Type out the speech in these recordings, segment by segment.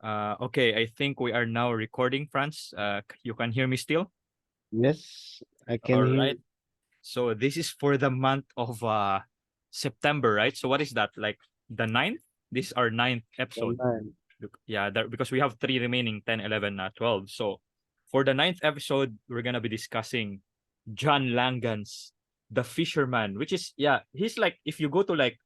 Okay, I think we are now recording, Franz. You can hear me still? Yes, I can All hear. right. So this is for the month of September, right? So what is that? Like the ninth? This is our ninth episode. Online. Yeah, because we have three remaining 10, 11, 12. So for the ninth episode, we're going to be discussing John Langan's The Fisherman, which is, yeah, he's like, if you go to like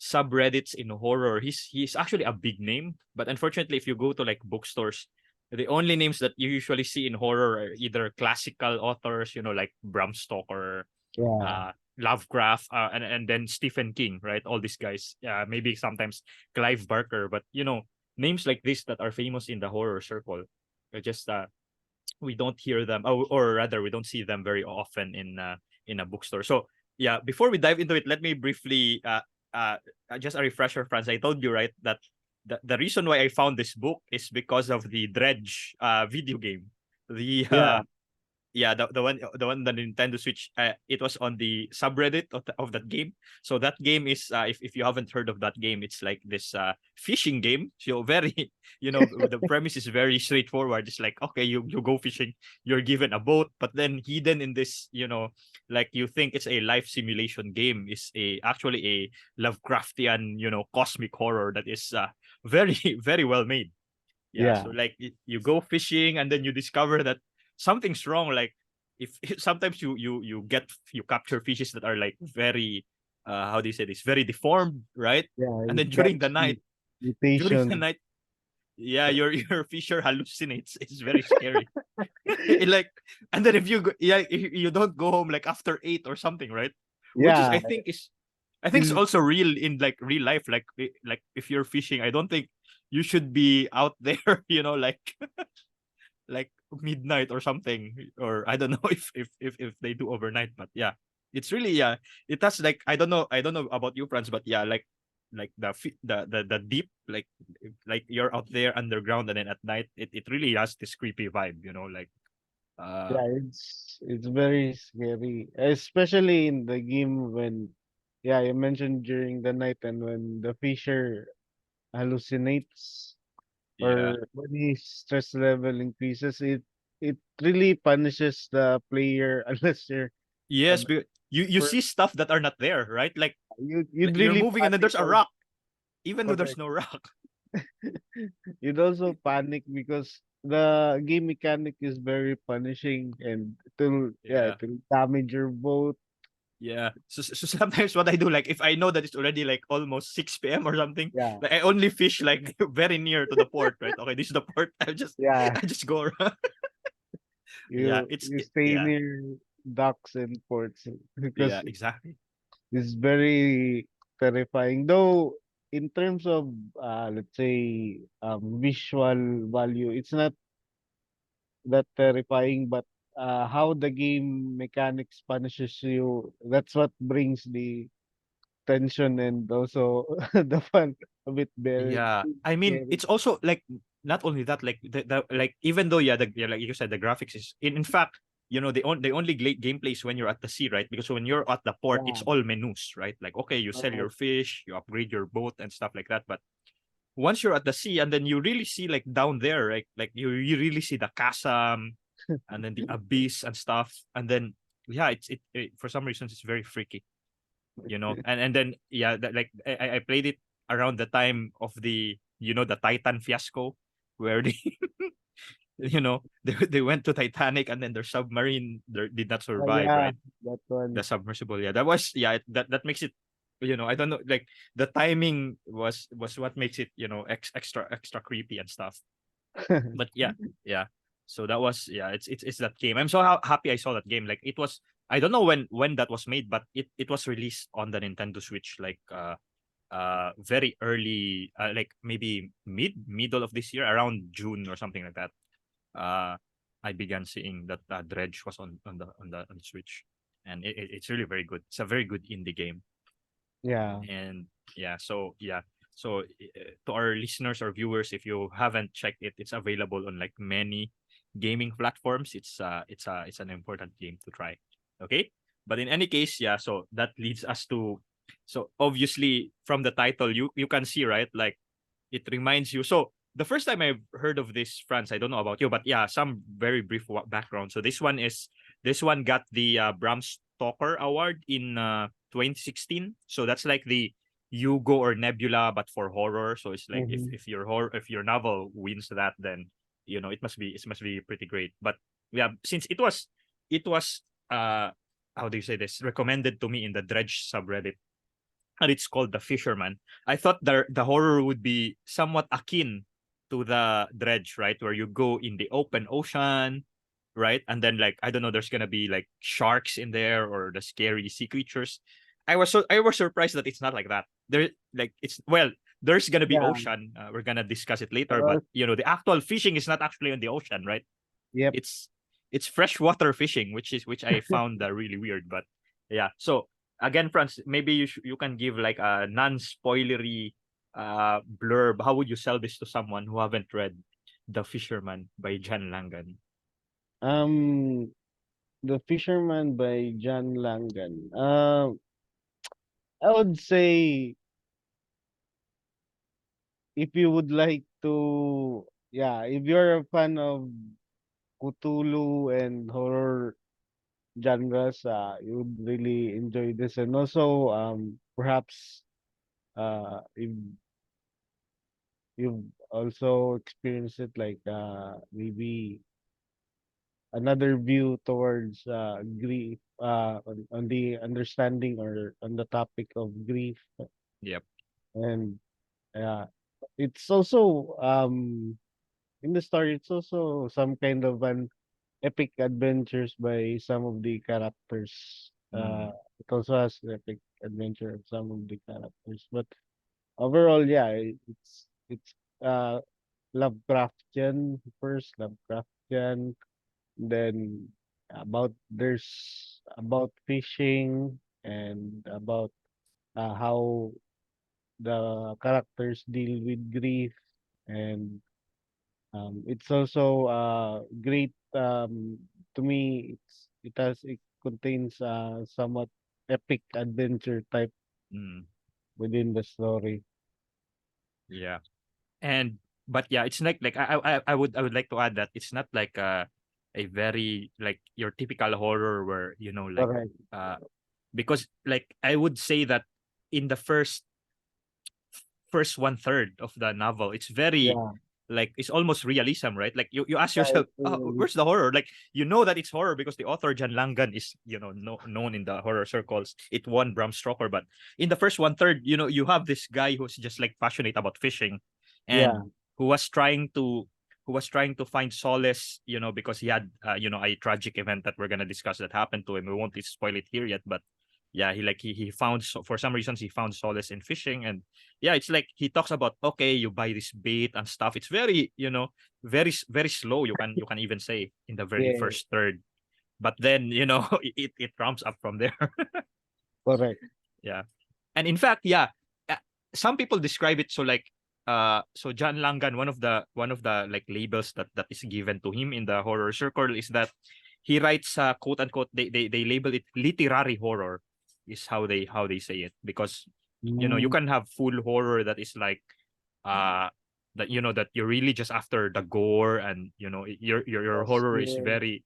subreddits in horror, he's actually a big name. But unfortunately, if you go to like bookstores, the only names that you usually see in horror are either classical authors, like Bram Stoker, Yeah, uh, Lovecraft, and then Stephen King, right? All these guys. Maybe sometimes Clive Barker, but names like this that are famous in the horror circle, are just we don't hear them, or rather, we don't see them very often in a bookstore. So yeah, before we dive into it, let me briefly just a refresher, Franz. I told you right that the reason why I found this book is because of the Dredge video game. The yeah, yeah, the one the Nintendo Switch. It was on the subreddit of that game. So that game is if you haven't heard of that game, it's like this fishing game. So very the premise is very straightforward. It's like, okay, you go fishing, you're given a boat, but then hidden in this, like you think it's a life simulation game, is a actually a Lovecraftian, cosmic horror that is very very well made. Yeah, yeah. so like you go fishing and then you discover that something's wrong. Like if sometimes you capture fishes that are like very how do you say this? Very deformed, right? Yeah, And it then got during the mutation. night, yeah, your fisher hallucinates. It's very scary. Like, and then if you go, yeah, if you don't go home like after 8 or something, right? Which is Yeah, I think it's till also real in like real life. Like if you're fishing, I don't think you should be out there, like midnight or something, or I don't know if they do overnight, but yeah, it's really, yeah, it has like, I don't know about you, Franz, but yeah, like the deep, like you're out there underground, and then at night it really has this creepy vibe, like uh yeah, it's very scary, especially in the game when, yeah, you mentioned during the night and when the fisher hallucinates yeah. or when his stress level increases, it really punishes the player unless you're Yes, an but you expert. see stuff that are not there, right? Like You'd you're really moving and then panic there's a also. rock, even though there's Correct. no rock. You'd also panic because the game mechanic is very punishing and Yeah. it will damage your boat. Yeah. So sometimes what I do, like if I know that it's already like almost 6 p.m. or something, Yeah, like I only fish like very near to the port, right? Okay, this is the port. I just yeah. I just go around. Yeah, You stay yeah. near docks and ports Yeah, because exactly. it's very terrifying. Though in terms of let's say visual value, it's not that terrifying, but how the game mechanics punishes you, that's what brings the tension and also the fun of it very Yeah. I mean, scary. it's also like not only that, like the like even though, yeah, like you said, the graphics is in fact, the only gameplay is when you're at the sea, right? Because when you're at the port, it's Yeah. all menus, right? Like, okay, you sell your Correct. fish, you upgrade your boat and stuff like that. But once you're at the sea, and then you really see like down there, right? Like you really see the chasm and then the abyss and stuff. And then yeah, it for some reasons it's very freaky, and then yeah, like I played it around the time of the Titan fiasco, where they they went to Titanic, and then their submarine did not Oh survive, yeah, right? that The one. submersible, yeah, that was, yeah, that makes it, I don't know, like the timing was what makes it, extra creepy and stuff. But yeah, yeah. So that was, yeah, it's that game. I'm so happy I saw that game. Like it was, I don't know when that was made, but it was released on the Nintendo Switch like very early, like maybe middle of this year, around June or something like that. uh I began seeing that Dredge was on the Switch, and it's really very good. It's a very good indie game. Yeah. And yeah, so yeah, so to our listeners or viewers, if you haven't checked it, it's available on like many gaming platforms. It's an important game to try. Okay, but in any case, yeah, so that leads us to, so obviously from the title, you can see, right, like it reminds you. So the first time I heard of this, France, I don't know about you, but yeah, some very brief background. So this one got the Bram Stoker Award in 2016. So that's like the Hugo or Nebula, but for horror. So it's like Mhm. if your novel wins that, then it must be pretty great. But yeah, since it was how do you say this, recommended to me in the Dredge subreddit, and it's called The Fisherman. I thought the horror would be somewhat akin to the Dredge, right? Where you go in the open ocean, right? And then like I don't know, there's gonna be like sharks in there or the scary sea creatures. I was surprised that it's not like that. There like it's well, there's gonna be Yeah. ocean. We're gonna discuss it later, but Uh, the actual fishing is not actually in the ocean, right? yep. It's freshwater fishing, which I found really weird. But yeah, so again, Franz, maybe you can give like a non-spoilery blurb. How would you sell this to someone who haven't read The Fisherman by John Langan? Um, The Fisherman by John Langan. I would say if you would like to, yeah, if you're a fan of Cthulhu and horror genres, you would really enjoy this. And also, perhaps, if you've also experienced it, like, maybe another view towards grief, on the understanding or on the topic of grief. Yep. And it's also in the story, it's also some kind of an epic adventures by some of the characters. Mm, It also has the epic adventure of some of the characters, but overall, yeah, it's uh Lovecraftian first, Lovecraftian, then about fishing and about how the characters deal with grief. And it's also great, to me. It contains somewhat epic adventure type mm, within the story. yeah. And but yeah, it's like I would like to add that it's not like a very like your typical horror where like Correct. uh because like I would say that in the first one third of the novel, it's very Yeah, like it's almost realism, right? Like you ask yeah, yourself, it's oh, really where's the horror? Like that it's horror because the author John Langan is known in the horror circles. It won Bram Stoker, but in the first one third, you have this guy who's just like passionate about fishing, yeah, and who was trying to find solace, because he had a tragic event that we're gonna discuss that happened to him. We won't spoil it here yet, but yeah, he found for some reasons he found solace in fishing. And yeah, it's like he talks about, okay, you buy this bait and stuff. It's very, very slow. You can even say in the very yeah, first third, but then it ramps up from there. correct. Yeah. And in fact, yeah, uh, some people describe it so like so John Langan, one of the like labels that is given to him in the horror circle is that he writes quote unquote, they label it literary horror, is how they say it, because you Mm, can have full horror that is like uh that that you're really just after the gore, and your yes, horror yeah, is very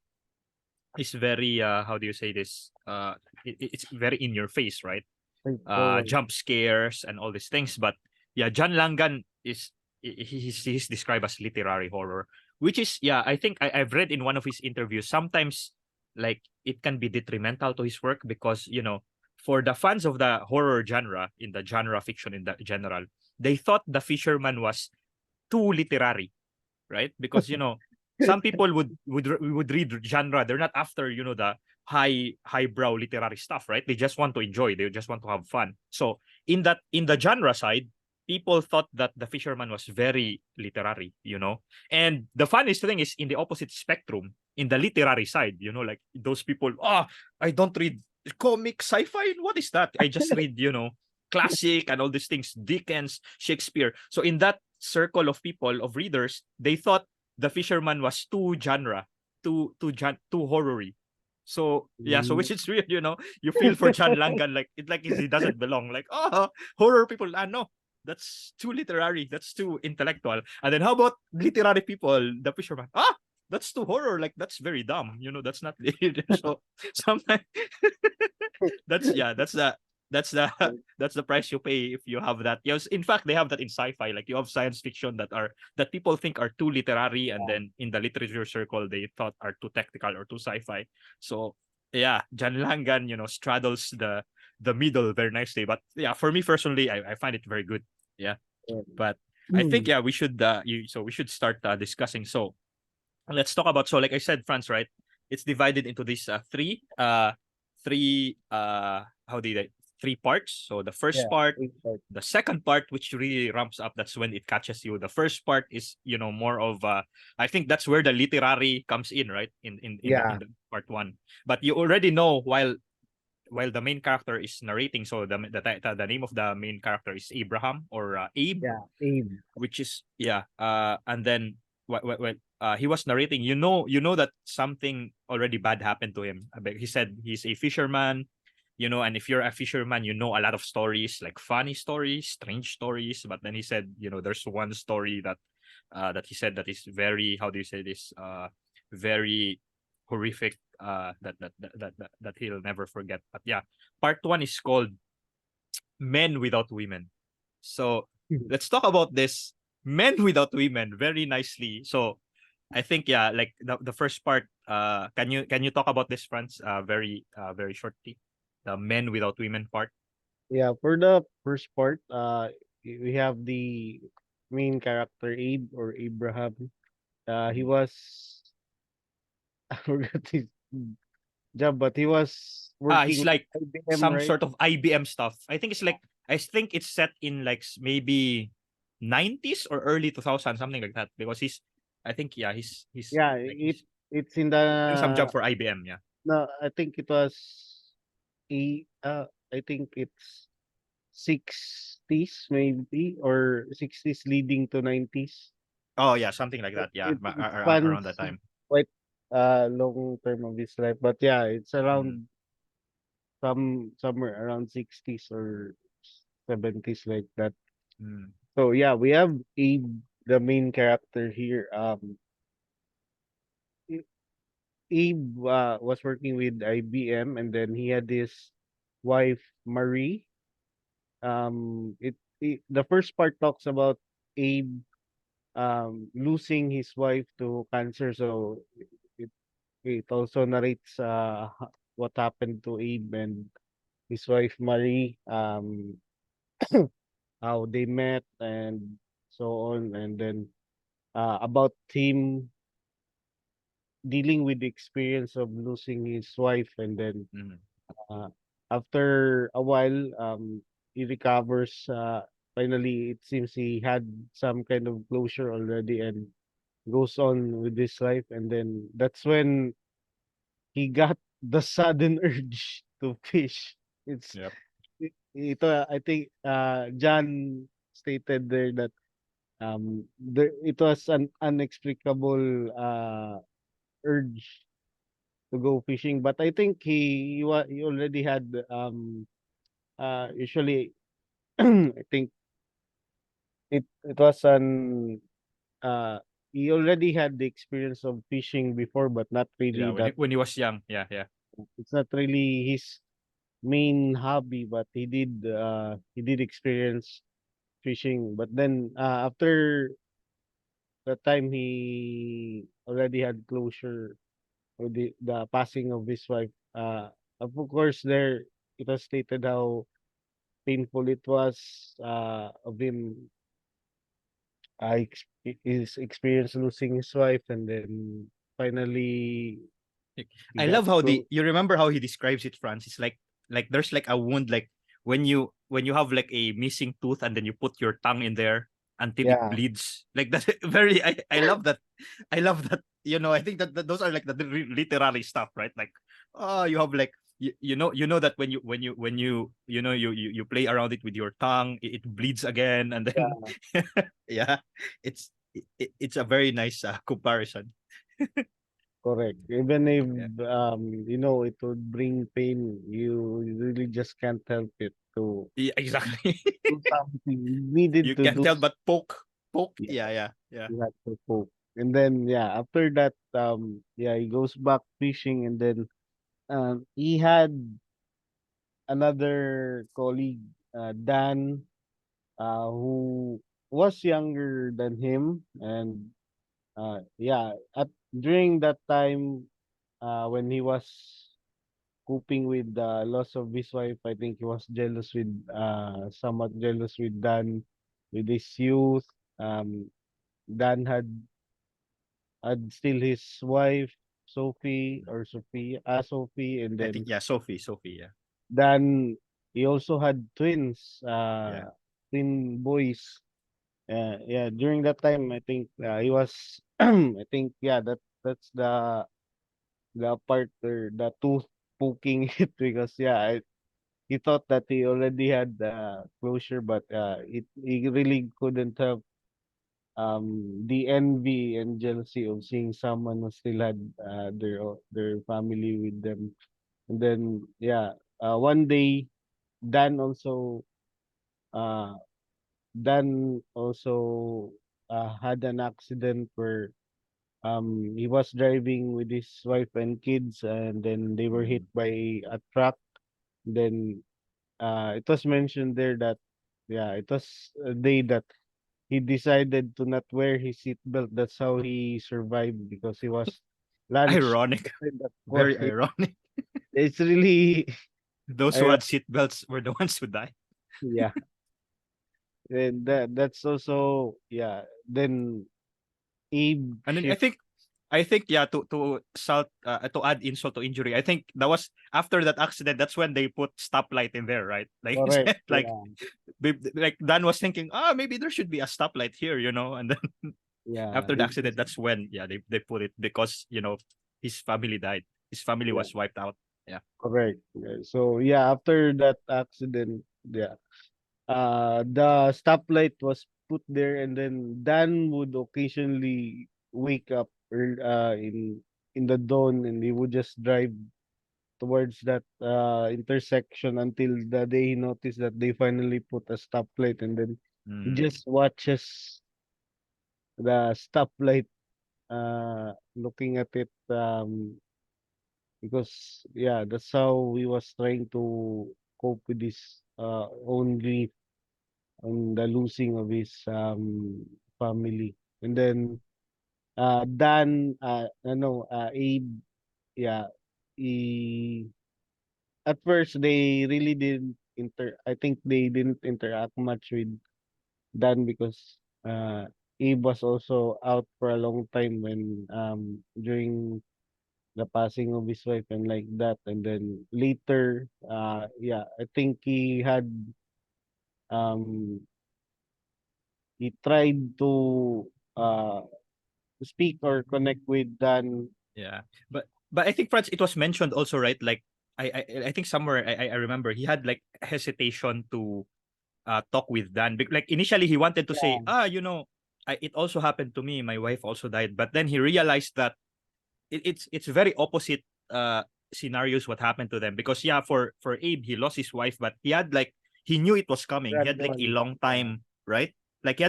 how do you say this, it's very in your face, right? straightforward. Jump scares and all these things. But yeah, John Langan is he's described as literary horror, which is, yeah, I think I've read in one of his interviews. Sometimes like it can be detrimental to his work because for the fans of the horror genre, in the genre fiction in the general, they thought The Fisherman was too literary, right? Because some people would read genre. They're not after the highbrow literary stuff, right? They just want to enjoy. They just want to have fun. So in the genre side, people thought that The Fisherman was very literary, And the funniest thing is in the opposite spectrum, in the literary side, like those people, I don't read comic sci-fi. What is that? I just read, classic and all these things, Dickens, Shakespeare. So in that circle of people, of readers, they thought The Fisherman was too genre, too horror-y. So yeah, so Mm. which is weird, you feel for John Langan, like he doesn't belong. Like, horror people, no. that's too literary, that's too intellectual. And then how about literary people, the fisherman? Ah, that's too horror, like that's very dumb, that's not so sometimes that's yeah that's the that's the price you pay if you have that. Yes, in fact they have that in sci-fi, like you have science fiction that people think are too literary, and then in the literature circle they thought are too technical or too sci-fi. So yeah, John Langan straddles the middle very nicely. But yeah, for me personally, I find it very good. Yeah, but I think Mm. yeah we should we should start discussing. So let's talk about, so like I said, France, right? It's divided into these three how did I three parts. So the first Yeah, part, exactly. the second part, which really ramps up, that's when it catches you. The first part is more of I think that's where the literary comes in, right? In Yeah, the part one. But you already know, while the main character is narrating, so the name of the main character is Abraham, or Abe, yeah, Abe. which is yeah and then when he was narrating, that something already bad happened to him. He said he's a fisherman, and if you're a fisherman, a lot of stories, like funny stories, strange stories. But then he said, there's one story that he said that is very, how do you say this, very horrific, that he'll never forget. But yeah, part one is called Men Without Women. So let's talk about this Men Without Women very nicely. So I think yeah, like the first part. Can you talk about this, Franz? Very shortly, the Men Without Women part. Yeah, for the first part, we have the main character Abe or Abraham. He Mhm. was I forgot his job, but he was It's working like at IBM, some right? sort of IBM stuff. I think it's set in like maybe 90s or early 2000, something like that. Because I think yeah, Yeah, it's in the he's doing some job for IBM. Yeah. no, I think it was I think it's 60s maybe or 60s leading to 90s. Oh yeah, something like that. Yeah, It around that spans time. quite long term of his life, but yeah, it's Mm, around somewhere around 60s or 70s like that. mm, So yeah, we have Abe, the main character here. A- Abe was working with IBM, and then he had his wife Marie. The first part talks about Abe losing his wife to cancer, so it it also narrates what happened to Abe and his wife Marie, how they met and so on, and then about him dealing with the experience of losing his wife, and then mm. uh, after a while, he recovers. Finally, it seems he had some kind of closure already and goes on with his life, and then that's when he got the sudden urge to fish. It's Yep. ito I think John stated there that it was an unexplicable urge to go fishing, but I think he already had usually I think it was an uh he already had the experience of fishing before, but not Yeah, really when that. he was young. Yeah, yeah. It's not really his main hobby, but he did experience fishing. But then after the time he already had closure with the passing of his wife, of course there it was stated how painful it was of him his experience losing his wife, and then finally Like, he I got love how close. you remember how he describes it, France. It's like there's like a wound, like when you have like a missing tooth, and then you put your tongue in there until it Yeah, bleeds. Like that very I love that. I love that. I think that those are like the literary stuff, right? Like, oh, you have like you know that when you play around it with your tongue, it bleeds again, and then yeah. yeah, it's it's a very nice comparison. correct. Even if, Yeah. it would bring pain, you really just can't help it to Yeah, exactly. do something. You needed You to can't do. tell but poke. Yeah, Yeah, yeah, yeah. you had to cope. And then, yeah, after that, yeah, he goes back fishing, and then, he had another colleague, Dan, who was younger than him, and, yeah, at during that time, when he was coping with the loss of his wife, I think he was somewhat jealous with Dan, with his youth. Dan had still his wife, Sophie, and I think then yeah, Sophie, yeah. Dan, he also had Yeah. twin boys. Yeah, during that time, I think, he was, I think, yeah, that's the part where the tooth poking it, because, yeah, he thought that he already had closure, but, he really couldn't have, the envy and jealousy of seeing someone who still had, their family with them. And then, yeah, one day, Dan also uh Dan also had an accident where, he was driving with his wife and kids, and then they were hit Mm. by a truck. Then, it was mentioned there that, yeah, it was a day that he decided to not wear his seatbelt. That's how he survived, because he was launched Ironic. in that car. Very ironic. It's really Those who had ironic. seat belts were the ones who died. Yeah. And that's also, yeah. Then Abe And then I shift. think yeah, to add insult to injury, I think that was after that accident. That's when they put stoplight in there, right? Like Correct. like Yeah. like Dan was thinking, maybe there should be a stoplight here, and then Yeah. after the He accident, just that's when they put it because his family died. His family Yeah. was wiped out. Yeah. Correct. Yeah. So, yeah, after that accident, yeah, the stoplight was put there, and then Dan would occasionally wake up in the dawn, and he would just drive towards that intersection until the day he noticed that they finally put a stoplight, and then he Mm, just watches the stoplight, looking at it, because, yeah, that's how he was trying to cope with his own grief and the losing of his family. And then, Dan, no, Abe, yeah, he at first they really didn't I think they didn't interact much with Dan, because Abe was also out for a long time when, during the passing of his wife and like that. And then later, yeah, I think um he tried uh to speak or connect with Dan. yeah. But I think Franz, it was mentioned also, right? Like I think somewhere I remember he had like hesitation to talk with Dan. Like initially he wanted to say, Yeah, it also happened to me. My wife also died. But then he realized that it's very opposite scenarios what happened to them, because yeah, for Abe, he lost his wife, but he knew it was coming. He had like a gradually. long Yeah, time, right? Like he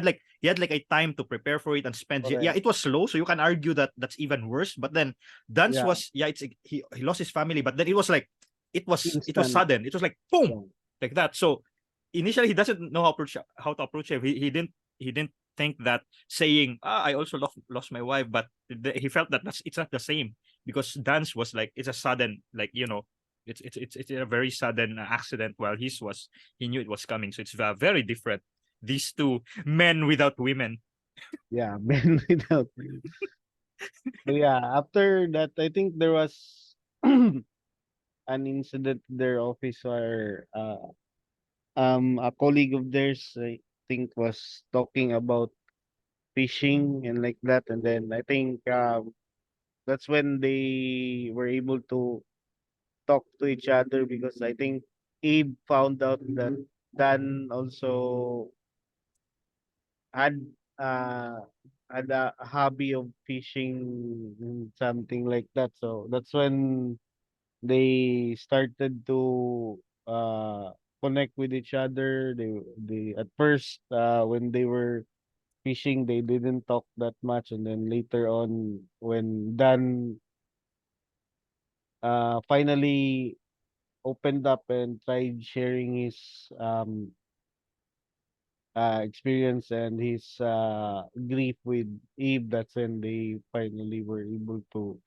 had like a time to prepare for it and spend. Yeah, correct. it was slow, so you can argue that that's even worse. But then Dance Yeah, was, yeah, he lost his family, but then it was like it was instant. sudden. It was like boom, Yeah, like that. So initially he doesn't know how to approach it. He didn't think that saying, I also lost my wife, but he felt that it's not the same, because Dance was like, it's a sudden, like, it's a very sudden accident, while he knew it was coming. So it's very different, these two men without women. yeah, men without. So, yeah, after that, I think there was an incident in their office where, a colleague of theirs, I think, was talking about fishing and like that. And then I think, that's when they were able to talk to each other, because I think Abe found out that Dan also had, uh, had a hobby of fishing, something like that. So that's when they started to uh connect with each other. They at first when they were fishing they didn't talk that much, and then later on when Dan finally opened up and tried sharing his experience and his grief with Eve, that's when they finally were able to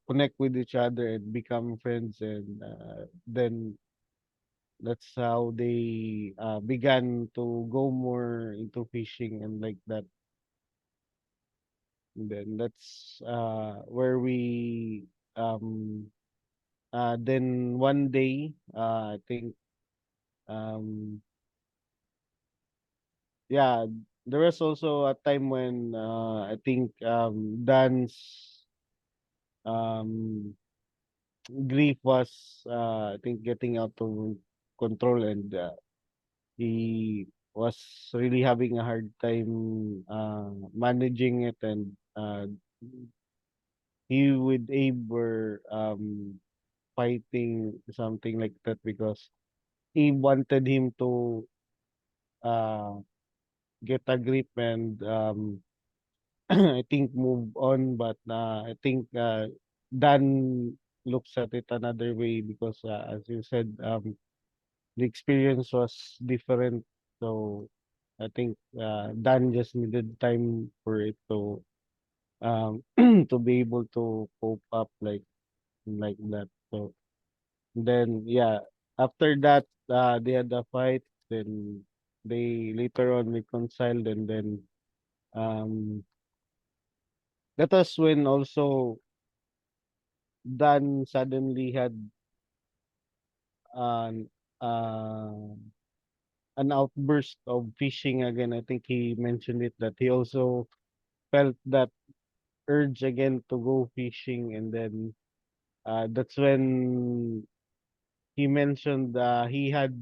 connect with each other and become friends, and then that's how they began to go more into fishing and like that. And then that's where we then one day I think um yeah, there was also a time when I think Dan's um grief was I think getting out of control, and he was really having a hard time managing it, and he with Abe were fighting something like that because he wanted him to uh get a grip and I think move on, but I think Dan looks at it another way because as you said, the experience was different. So I think Dan just needed time for it to to be able to cope up like that. So then yeah, after that they had a fight. Then they later on reconciled, and then um that was when also Dan suddenly had an uh, an outburst of fishing again. I think he mentioned it that he also felt that urge again to go fishing, and then that's when he mentioned he had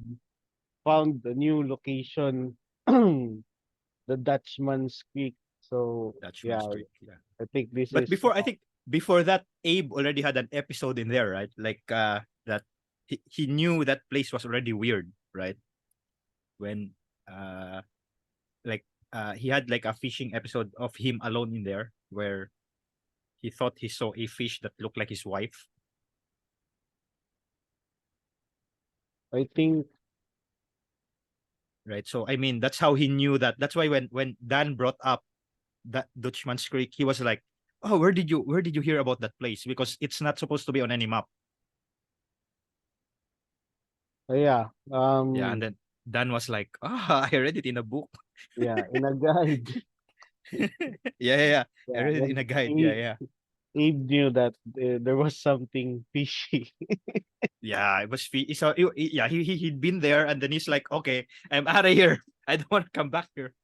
found a new location, the Dutchman's Creek. So Dutchman yeah, Street. Yeah. I think this But is before, I think before that, Abe already had an episode in there, right? Like that he knew that place was already weird, right? When uh like he had like a fishing episode of him alone in there where he thought he saw a fish that looked like his wife, I think right? So I mean that's how he knew that. That's why when Dan brought up that Dutchman's Creek, he was like, "Oh, where did you hear about that place? Because it's not supposed to be on any map." yeah, Yeah, and then Dan was like, "Ah, I read it in a book." yeah, in a guide. Yeah, yeah, yeah. I Yeah, read it in when a guide. Yeah, yeah. Abe knew that there was something fishy. Yeah, it was so yeah, he'd been there and then he's like, "Okay, I'm out of here. I don't want to come back here."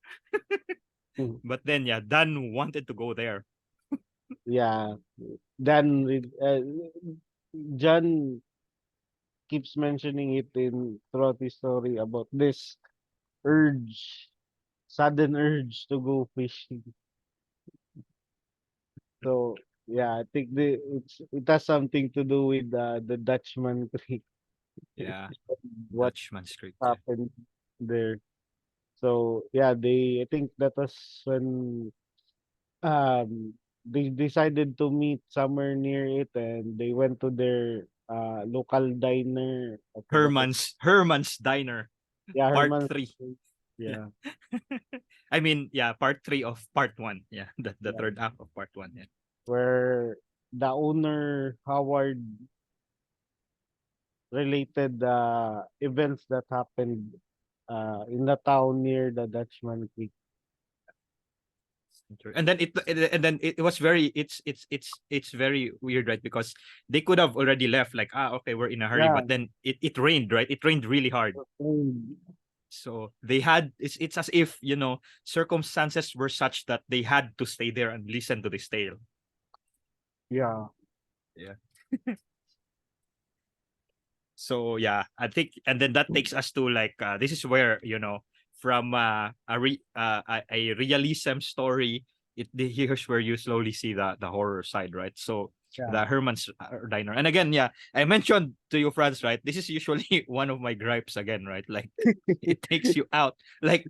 But then yeah, Dan wanted to go there. Yeah, Dan, John keeps mentioning it in throughout his story about this urge, sudden urge to go fishing. So yeah, I think it has something to do with the Dutchman Creek, Yeah, what Dutchman's Creek. Yeah. happened there. So yeah, I think that was when they decided to meet somewhere near it, and they went to their local diner. I forgot what. Herman's Diner, Yeah, part Herman's. 3. Yeah. Yeah, I mean, yeah, part 3 of part 1. Yeah, the yeah. third act of part 1. Yeah. Where the owner Howard related events that happened in the town near the Dutchman Creek. And then it was very it's very weird, right? Because they could have already left like, okay, we're in a hurry, Yeah. but then it rained, right? It rained really hard. Mm. So they had it's as if, circumstances were such that they had to stay there and listen to this tale. Yeah. Yeah. So yeah, I think, and then that takes us to like this is where, from a realism story, here's where you slowly see the horror side, right? So the Yeah. Herman's Diner. And again, yeah, I mentioned to you, Franz, right? This is usually one of my gripes again, right? Like it takes you out. Like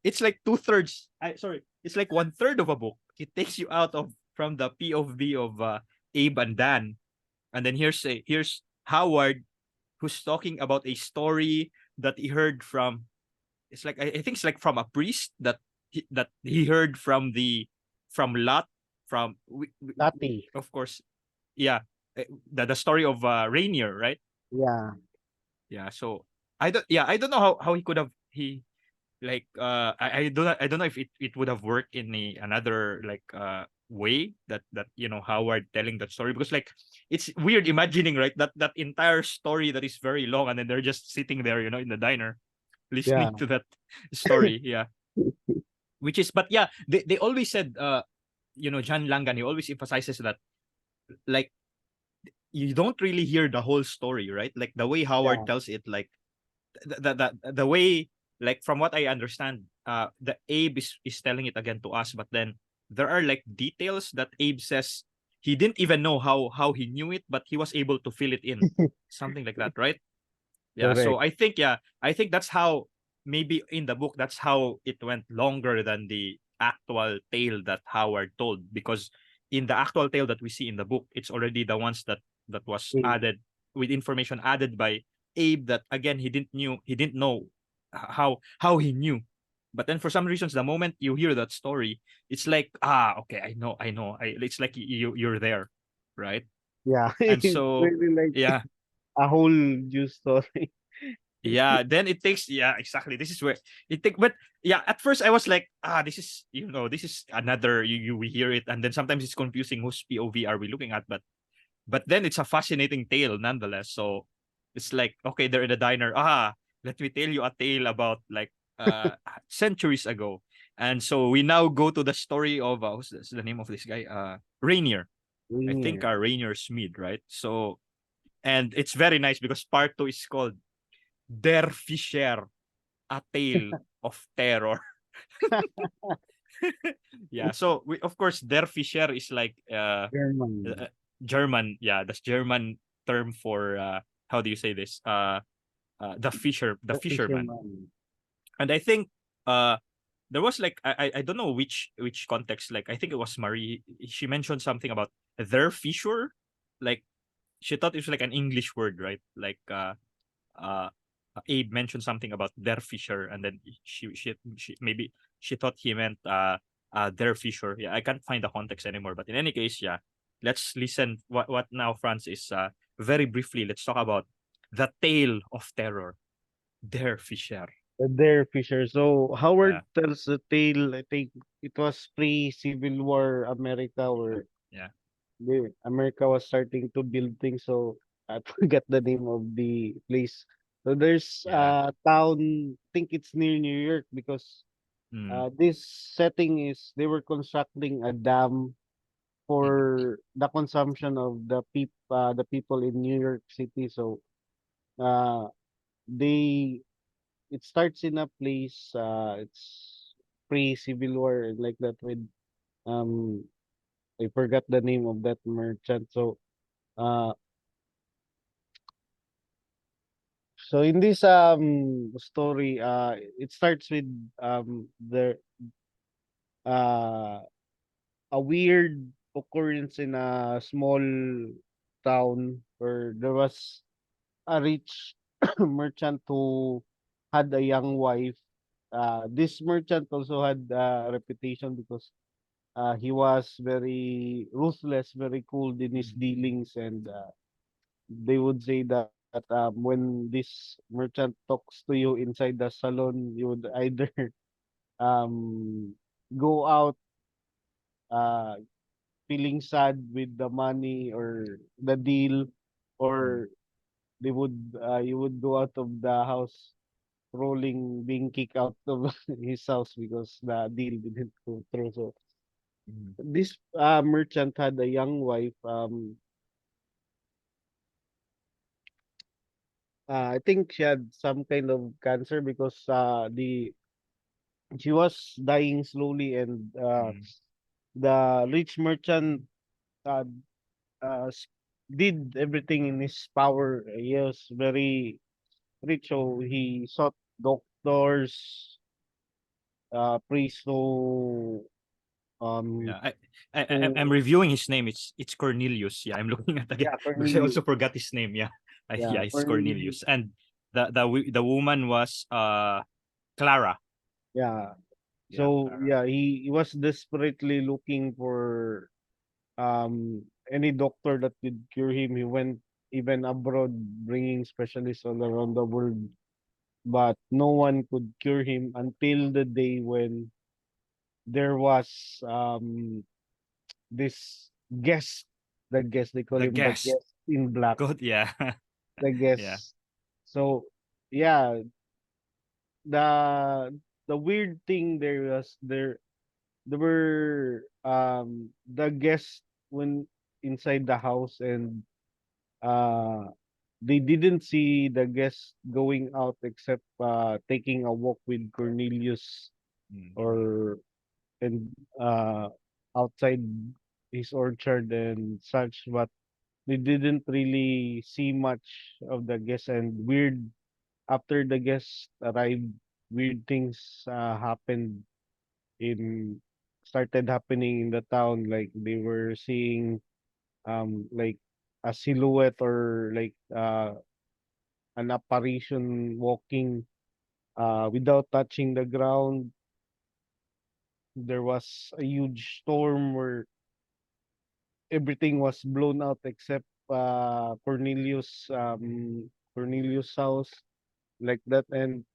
it's like two-thirds. It's like one-third of a book. It takes you out of from the POV of Abe and Dan. And then here's Howard who's talking about a story that he heard from, it's like I think it's like from a priest that he heard from Lot, from Lati. of course, yeah, the story of Rainier, right? Yeah. Yeah, so I don't know how he could have he like I don't know if it would have worked in another like way that Howard telling that story, because like it's weird imagining, right, that entire story that is very long, and then they're just sitting there, in the diner Yeah. listening to that story. Yeah, which is, but yeah, they always said, John Langan, he always emphasizes that, like, you don't really hear the whole story, right? Like the way Howard Yeah. tells it, like the way, like from what I understand, the Abe is telling it again to us, but then there are like details that Abe says he didn't even know how he knew it, but he was able to fill it in, something like that, right? Yeah, so Correct. I think that's how, maybe in the book, that's how it went longer than the actual tale that Howard told, because in the actual tale that we see in the book, it's already the ones that was Eh, added with information added by Abe, that again he didn't know how he knew. But then for some reasons, the moment you hear that story, it's like, okay, I know, it's like you're there, right? Yeah. And It's so really like yeah, a whole news story. yeah, then it takes, yeah, exactly, this is where it take. But yeah, at first I was like, this is, this is another, we hear it, and then sometimes it's confusing, whose POV are we looking at. But then it's a fascinating tale nonetheless. So it's like, okay, they're in a diner, let me tell you a tale about, like, centuries ago. And so we now go to the story of, what's the name of this guy, Rainier. I think, Weird. Rainier Smith, right? So, and it's very nice because part two is called Der Fischer, a tale of terror. Yeah, so of course, Der Fischer is like German. German. Yeah, that's German term for, how do you say this? The The fisherman. fisherman. And I think uh there was like, I don't know which context, like I think it was Marie, she mentioned something about their fisher, like she thought it was like an English word, right? Like uh Abe mentioned something about their fisher, and then she maybe she thought he meant their fisher. Yeah, I can't find the context anymore. But in any case, yeah, let's listen. What now, France, is very briefly. Let's talk about the tale of terror, their fisher. Their fisher. So Yeah, Howard tells the tale. I think it was pre-Civil War America, where yeah, America was starting to build things. So I forget the name of the place. So there's yeah. a town. I think it's near New York, because Mm, this setting is they were constructing a dam mm, for the consumption of the people in New York City. So uh they it starts in a place, it's pre-Civil War, like that, with um I forgot the name of that merchant. So uh in this story, it starts with the uh a weird occurrence in a small town, where there was a rich merchant who had a young wife. This merchant also had a reputation, because he was very ruthless, very cold in his mm, dealings, and they would say that when this merchant talks to you inside the salon, you would either um, go out uh, feeling sad with the money or the deal, mm, or you would go out of the house rolling, being kicked out of his house because the deal didn't go through. So mm, this merchant had a young wife. I think she had some kind of cancer, because she was dying slowly, and Mm. the rich merchant uh, s- did everything in his power. He was very rich, so he sought doctors, priests um Yeah, I'm to reviewing his name. It's Cornelius. Yeah, I'm looking at again yeah, because I Cornelius. also forgot his name. Yeah, Yeah, yeah, it's Cornelius. Cornelius, and the woman was Clara. Yeah. Yeah, So Clara. yeah, he was desperately looking for any doctor that could cure him. He went even abroad, bringing specialists all around the world, but no one could cure him until the day when there was this guest, the guest, they call The him the guest. guest in black, God. Yeah, the yeah. guest. So yeah, the the weird thing there were the guests when inside the house, and uh they didn't see the guests going out except taking a walk with Cornelius, Mm, or and uh outside his orchard and such, but they didn't really see much of the guests. And weird, after the guests arrived, weird things happened in started happening in the town. Like they were seeing like a silhouette, or like an apparition walking without touching the ground. There was a huge storm where everything was blown out except Cornelius house, like that. And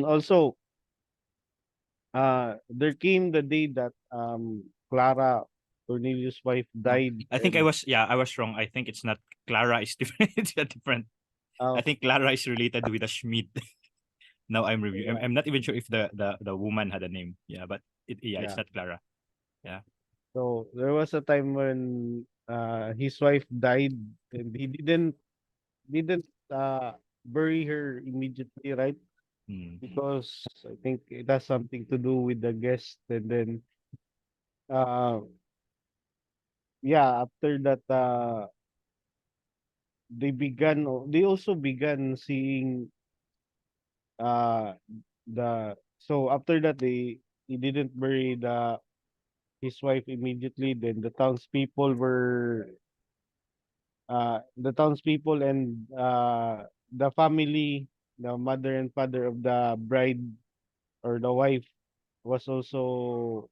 also there came the day that Clara, Cornelius' wife, no, died. I think And I was wrong. I think it's not Clara. Is different. It's a different. I uh, think Clara is related with a Schmidt. Now I'm reviewing. yeah, I'm not even sure if the woman had a name. Yeah, but yeah, it's yeah. not Clara. Yeah. So there was a time when his wife died, and he didn't bury her immediately, right? Mm, Because I think it has something to do with the guest. And then uh yeah, after that they also began seeing uh so after that he didn't bury his wife immediately. Then the townspeople and the family, the mother and father of the bride or the wife, was also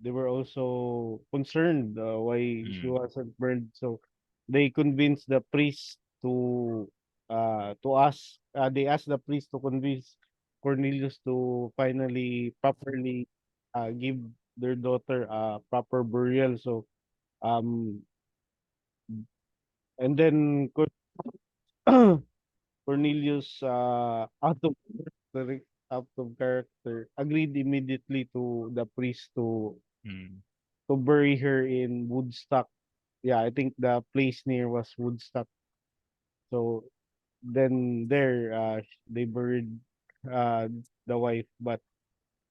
they were also concerned why she mm, wasn't burned. So they convinced the priest to ask they asked the priest to convince Cornelius to finally properly give their daughter a proper burial. So um and then Cornelius, out of character, agreed immediately to the priest mm, to bury her in Woodstock. Yeah, I think the place near was Woodstock. So then they buried uh the wife, but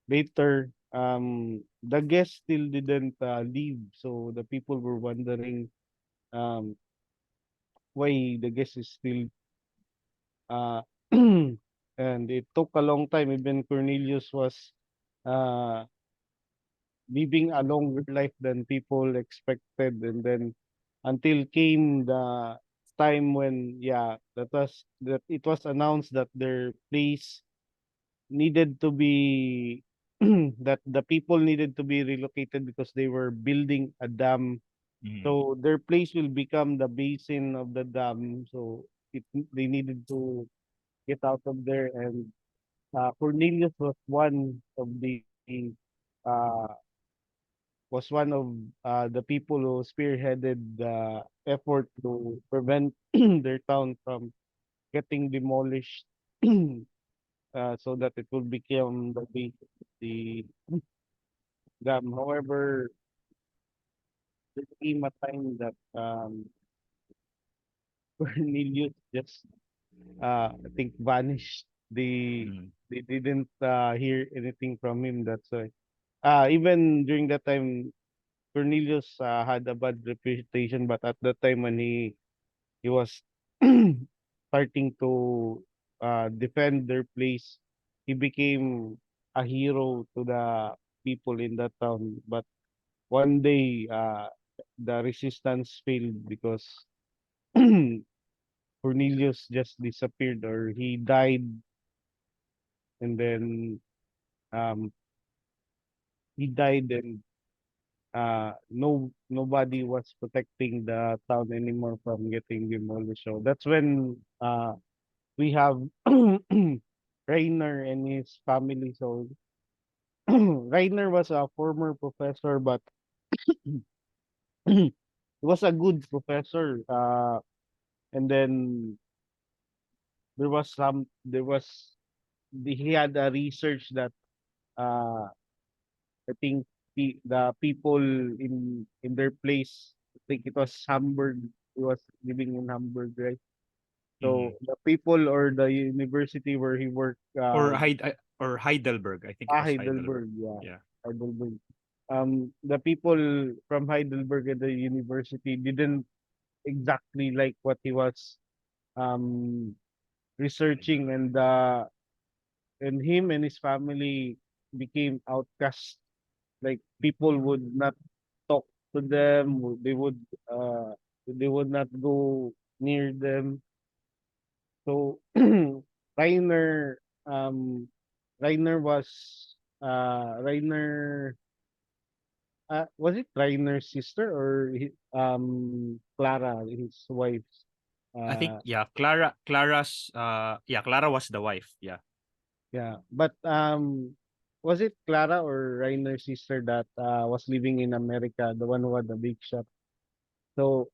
later the guests still didn't leave. So the people were wondering um why the guest is still uh and it took a long time. Even Cornelius was uh living a longer life than people expected. And then until came the time when, yeah, that it was announced that their place needed to be that the people needed to be relocated because they were building a dam. mm, So their place will become the basin of the dam. So they needed to get out of there. And Cornelius uh, was one of the people who spearheaded the effort to prevent their town from getting demolished, so that it will become the base of the dam. However, there came a time that Cornelius just I think vanished. they Mm. they didn't hear anything from him. That's why. Even during that time, Cornelius had a bad reputation, but at that time when he was starting to defend their place, he became a hero to the people in that town. But one day, the resistance failed because Cornelius just disappeared, or he died, and then um, he died, and nobody was protecting the town anymore from getting demolished. So that's when we have Rainer and his family. So Rainer was a former professor, but he was a good professor. And then there was he had a research that uh I think the people in their place, I think it was Hamburg. He was living in Hamburg, right? Mm. So the people or the university where he worked, Or Heidelberg. I think it was Heidelberg. Heidelberg, yeah, Yeah. Heidelberg. The people from Heidelberg at the university didn't exactly like what he was um researching, and him and his family became outcast. Like people would not talk to them. Uh they would not go near them. So Rainer um Rainer was Rainer was it Rainer's sister or Clara, his wife's I think uh yeah, Clara was the wife. Yeah. yeah, but was it Clara or Rainer's sister that was living in America, the one who had the big shop? So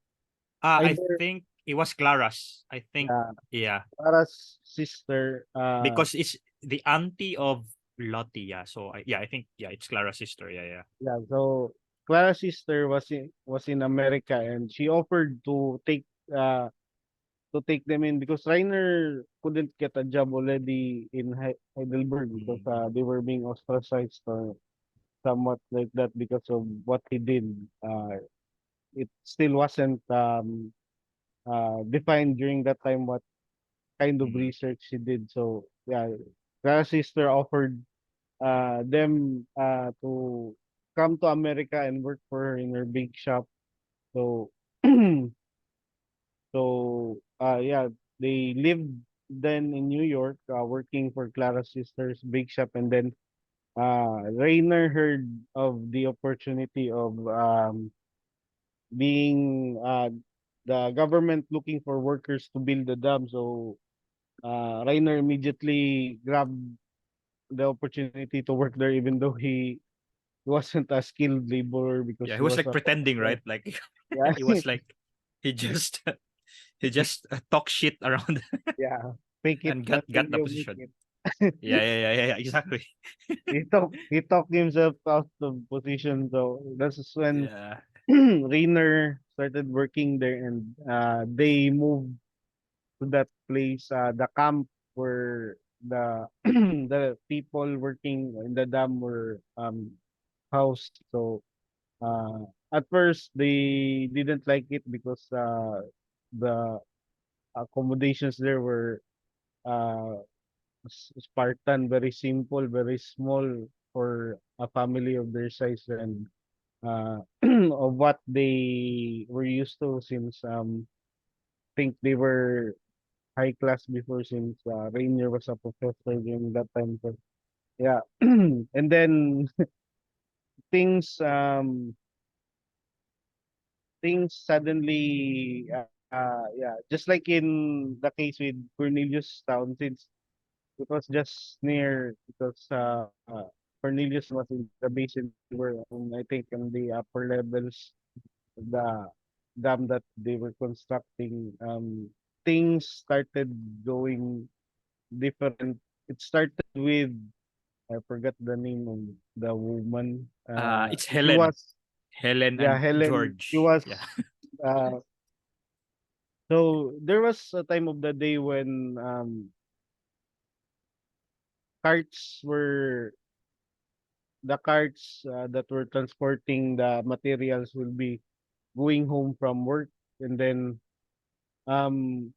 I either think it was Clara's. I think yeah, yeah, Clara's sister because it's the auntie of Lottie. Yeah. So I think yeah, it's Clara's sister. Yeah, yeah. yeah, so Clara's sister was in America, and she offered uh to take them in because Reiner couldn't get a job already in Heidelberg because Mm. they were being ostracized or somewhat like that because of what he did. It still wasn't defined during that time what kind of Mm. research he did. So yeah, Clara's sister offered them to come to America and work for her in her big shop. So yeah, they lived then in New York, working for Clara's sister's big shop, and then Rainer heard of the opportunity of being the government looking for workers to build the dam. So Rainer immediately grabbed the opportunity to work there, even though he wasn't a skilled laborer because Yeah, he he was was like a pretending, professor. right? Like Yeah, he was like he just he just talk shit around yeah. Fake it and until got the you make position. it. Yeah, exactly. He talked himself out of position. So that's when Yeah. Rainer started working there, and they moved to that place, the camp where the the people working in the dam were housed. So at first they didn't like it because the accommodations there were uh Spartan, very simple, very small for a family of their size and of what they were used to since think they were high class before since Rainier was a professor during that time. So yeah. And then things things suddenly yeah, just like in the case with Cornelius Town, since it was just near because Cornelius was in the basin where I think in the upper levels of the dam that they were constructing, things started going different. It started with I forgot the name of the woman. It's She Helen. was Helen yeah, and Helen. She George. was Yeah. uh so there was a time of the day when carts were that were transporting the materials will be going home from work, and then um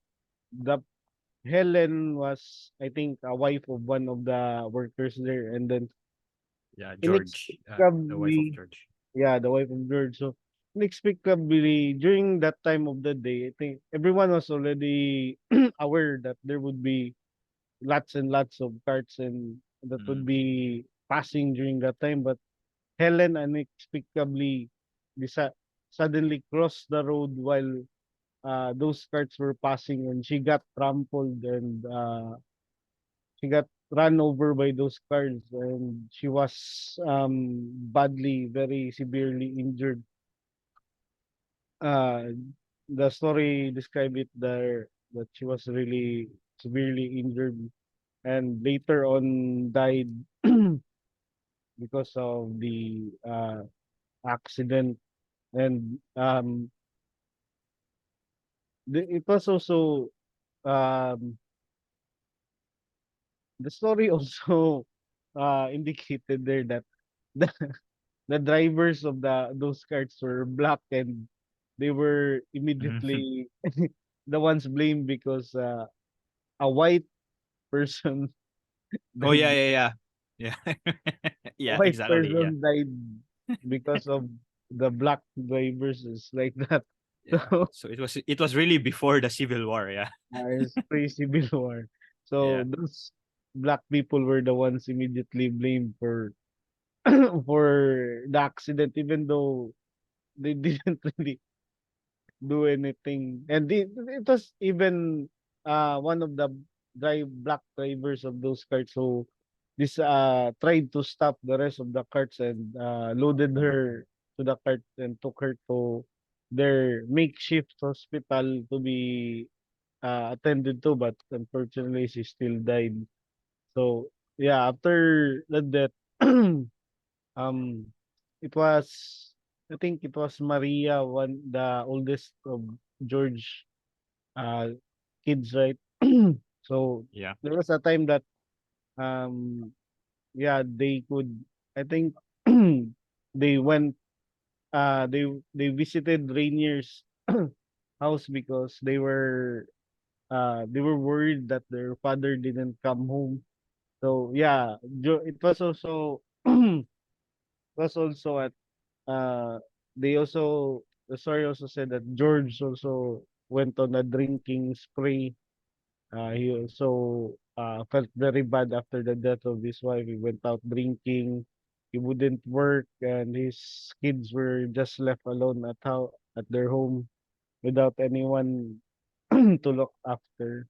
the Helen was, I think, a wife of one of the workers there, and then Yeah, George, the wife of inexplicably, George. yeah, the wife of George. So inexplicably, during that time of the day, I think everyone was already aware that there would be lots and lots of carts and that would Mm. be passing during that time. But Helen unexplicably desa- suddenly crossed the road while those carts were passing, and she got trampled, and she got run over by those cars, and she was badly, very severely injured. Uh, the story described it there that she was really severely injured and later on died because of the accident. And it was also um, the story also indicated there that the, the drivers of those cars were black, and they were Mhm. immediately the ones blamed because a white person Oh died. yeah, yeah, yeah, yeah, A yeah. white Exactly. Yeah, person died because of the black drivers, is like that. yeah. So So it was really before the Civil War. Yeah, it's pre-civil war. So yeah. those black people were the ones immediately blamed for for the accident, even though they didn't really do anything. And it was even one of the black drivers of those carts who this tried to stop the rest of the carts and loaded her to the cart and took her to their makeshift hospital to be attended to, but unfortunately she still died. So yeah, after the death, um, it was, I think it was Maria, one the oldest of George uh kids, right? So Yeah. there was a time that um yeah, they could, I think they went they visited Rainier's house because they were worried that their father didn't come home. So yeah, it was also was also at uh they also the story also said that George also went on a drinking spree. He also felt very bad after the death of his wife. He went out drinking. He wouldn't work, and his kids were just left alone at their home without anyone to look after.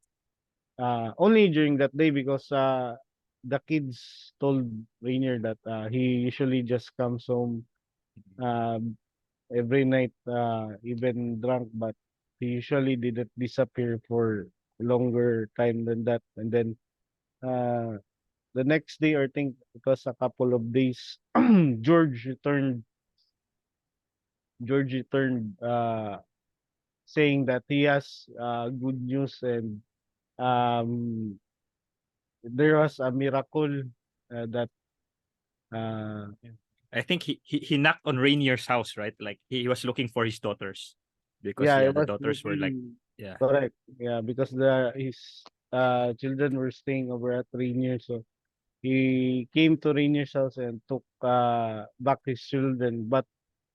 Only during that day because the kids told Rainier that he usually just comes home um, every night, even drunk, but he usually didn't disappear for longer time than that. And then uh, the next day, or I think it was a couple of days, George returned. George returned, saying that he has good news, and um, there was a miracle that uh, Yeah. I think he knocked on Rainier's house, right? Like he was looking for his daughters, because yeah, I yeah, the was daughters were like, looking yeah, correct. Yeah, because his children were staying over at Rainier, so he came to Rainier's house and took back his children. But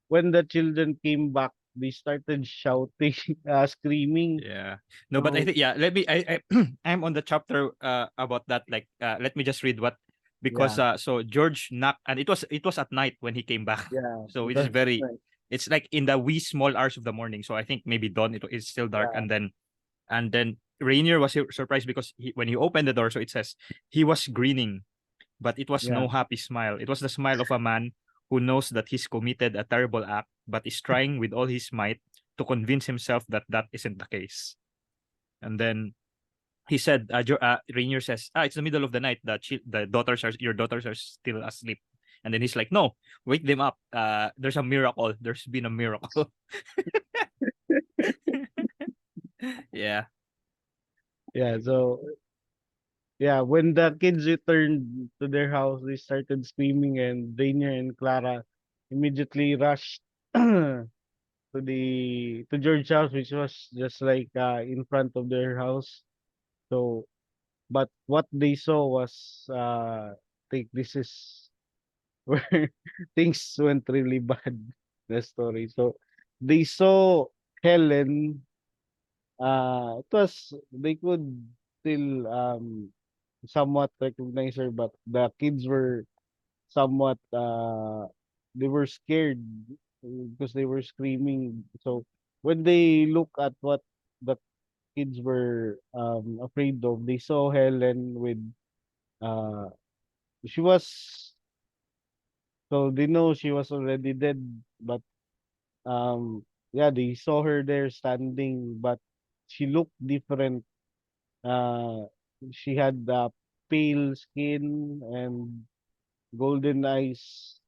when the children came back, they started shouting, screaming. yeah. No, but I So think, yeah. Let me. I I'm on the chapter about that. Like, let me just read what, because yeah, so George knocked, and it was at night when he came back. yeah, So it it is was very, like it's like in the wee small hours of the morning. So I think maybe dawn. It's still dark, yeah, and then Rainier was surprised because when he opened the door, so it says he was grinning, but it was yeah, no happy smile. It was the smile of a man who knows that he's committed a terrible act, but is trying with all his might to convince himself that that isn't the case. And then he said, Rainier says, it's the middle of the night. Your daughters are still asleep. And then he's like, no, wake them up. There's a miracle. There's been a miracle. Yeah. yeah. So yeah, when the kids returned to their house, they started screaming, and Rainier and Clara immediately rushed to George's house, which was just like in front of their house. So, but what they saw was, I think this is where things went really bad. The story. So, they saw Helen. It was they could still somewhat recognize her, but the kids were somewhat they were scared because they were screaming. So when they look at what the kids were afraid of, they saw Helen with uh she was so they know she was already dead, but yeah, they saw her there standing, but she looked different. Uh she had pale skin and golden eyes,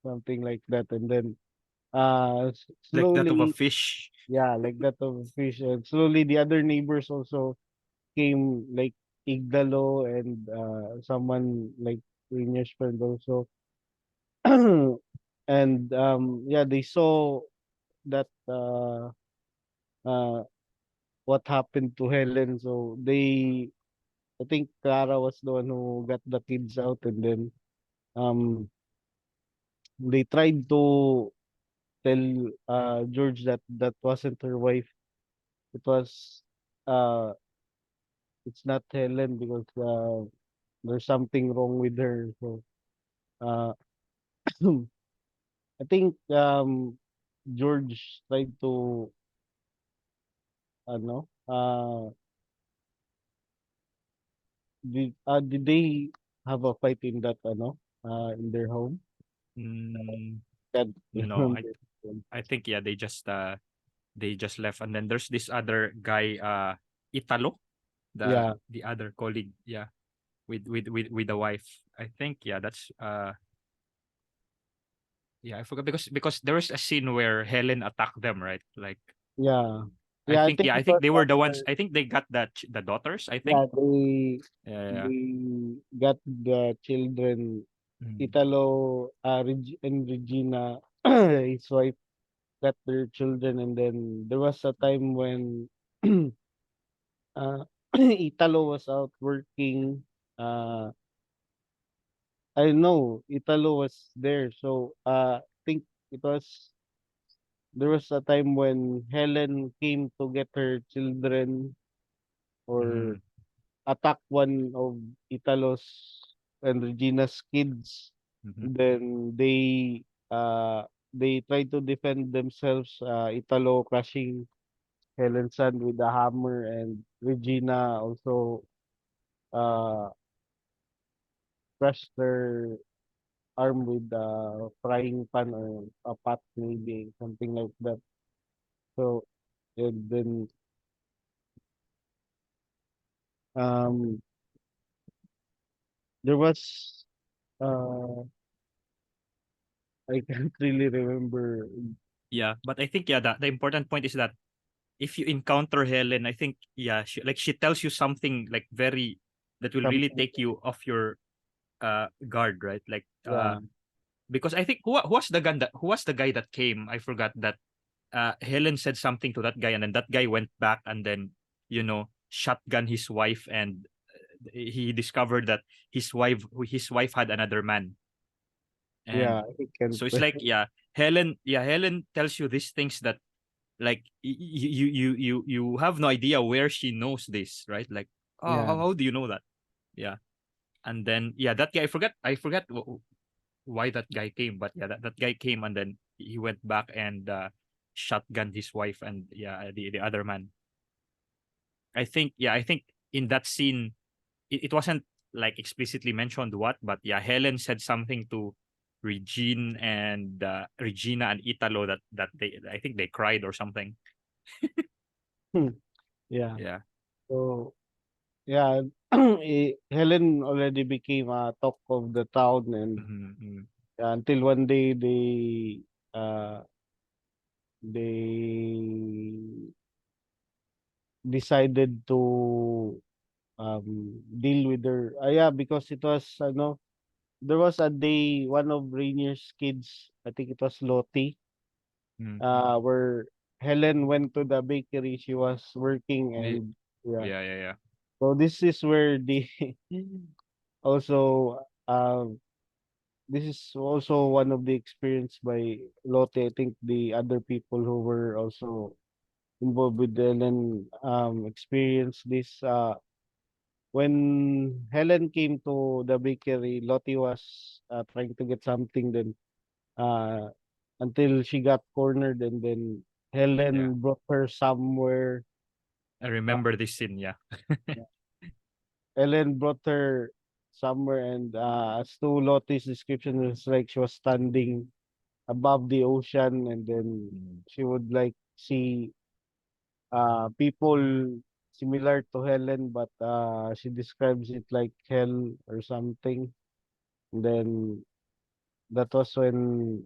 something like that. And then Like that of a slowly, fish. yeah, like that of fish. And slowly the other neighbors also came, like Igdalo and someone like Rainier's friend also. And yeah, they saw that uh what happened to Helen. So they, I think Clara was the one who got the kids out, and then um they tried to tell George that that wasn't her wife. It was uh it's not Helen because there's something wrong with her. So uh I think George tried to ano did they have a fight in that in their home? Mm, Can't no, remember. I think yeah, they just left, and then there's this other guy, Italo, Yeah, the other colleague, yeah, with the wife. I think yeah, that's yeah, I forgot because there was a scene where Helen attacked them, right? Like yeah. Yeah, I think I it think was they were the ones. after. I think they got the daughters. I think Yeah, yeah, yeah. they got the children, Mm, Italo, and Regina, his wife, got their children. And then there was a time when uh, Italo was out working. Uh, I know Italo was there. So I think it was there was a time when Helen came to get her children, or mm, attack one of Italo's and Regina's kids. mhm. Then they try to defend themselves. Italo crushing Helen's son with a hammer, and Regina also uh crushed her arm with a frying pan or a pot, maybe something like that. So and then um there was I can't really remember. Yeah, but I think yeah, the important point is that if you encounter Helen, I think yeah, she tells you something like very that will really Something. take you off your guard, right? Like Yeah, because I think who was the guy that came? I forgot that Helen said something to that guy, and then that guy went back and then shotgun his wife, and he discovered that his wife had another man. yeah, And I can't. so it's like Helen tells you these things that like you have no idea where she knows this, right? Like, oh, Yeah. how do you know that? Yeah. And then yeah, that guy, I forgot why that guy came, but yeah, that guy came, and then he went back and shotgunned his wife and yeah, the other man. I think in that scene it wasn't like explicitly mentioned what, but yeah, Helen said something to Regina and Italo that they, I think they cried or something. Yeah. Yeah. So, yeah, Helen already became a talk of the town, and Mm-hmm. until one day they decided to deal with her. Yeah, because it was there was a day one of Rainier's kids, I think it was Lottie, Mm. where Helen went to the bakery she was working, Y- and yeah. Yeah, yeah, yeah. So this is where the also this is also one of the experience by Lotte. I think the other people who were also involved with Helen experienced this when Helen came to the bakery. Lottie was trying to get something, then uh until she got cornered, and then Yeah. Helen brought her somewhere. I uh, remember this scene, yeah. Helen brought her somewhere, and as to Lottie's description, it was like she was standing above the ocean, and then Mm. she would like see people similar to Helen, but she describes it like hell or something. And then that was when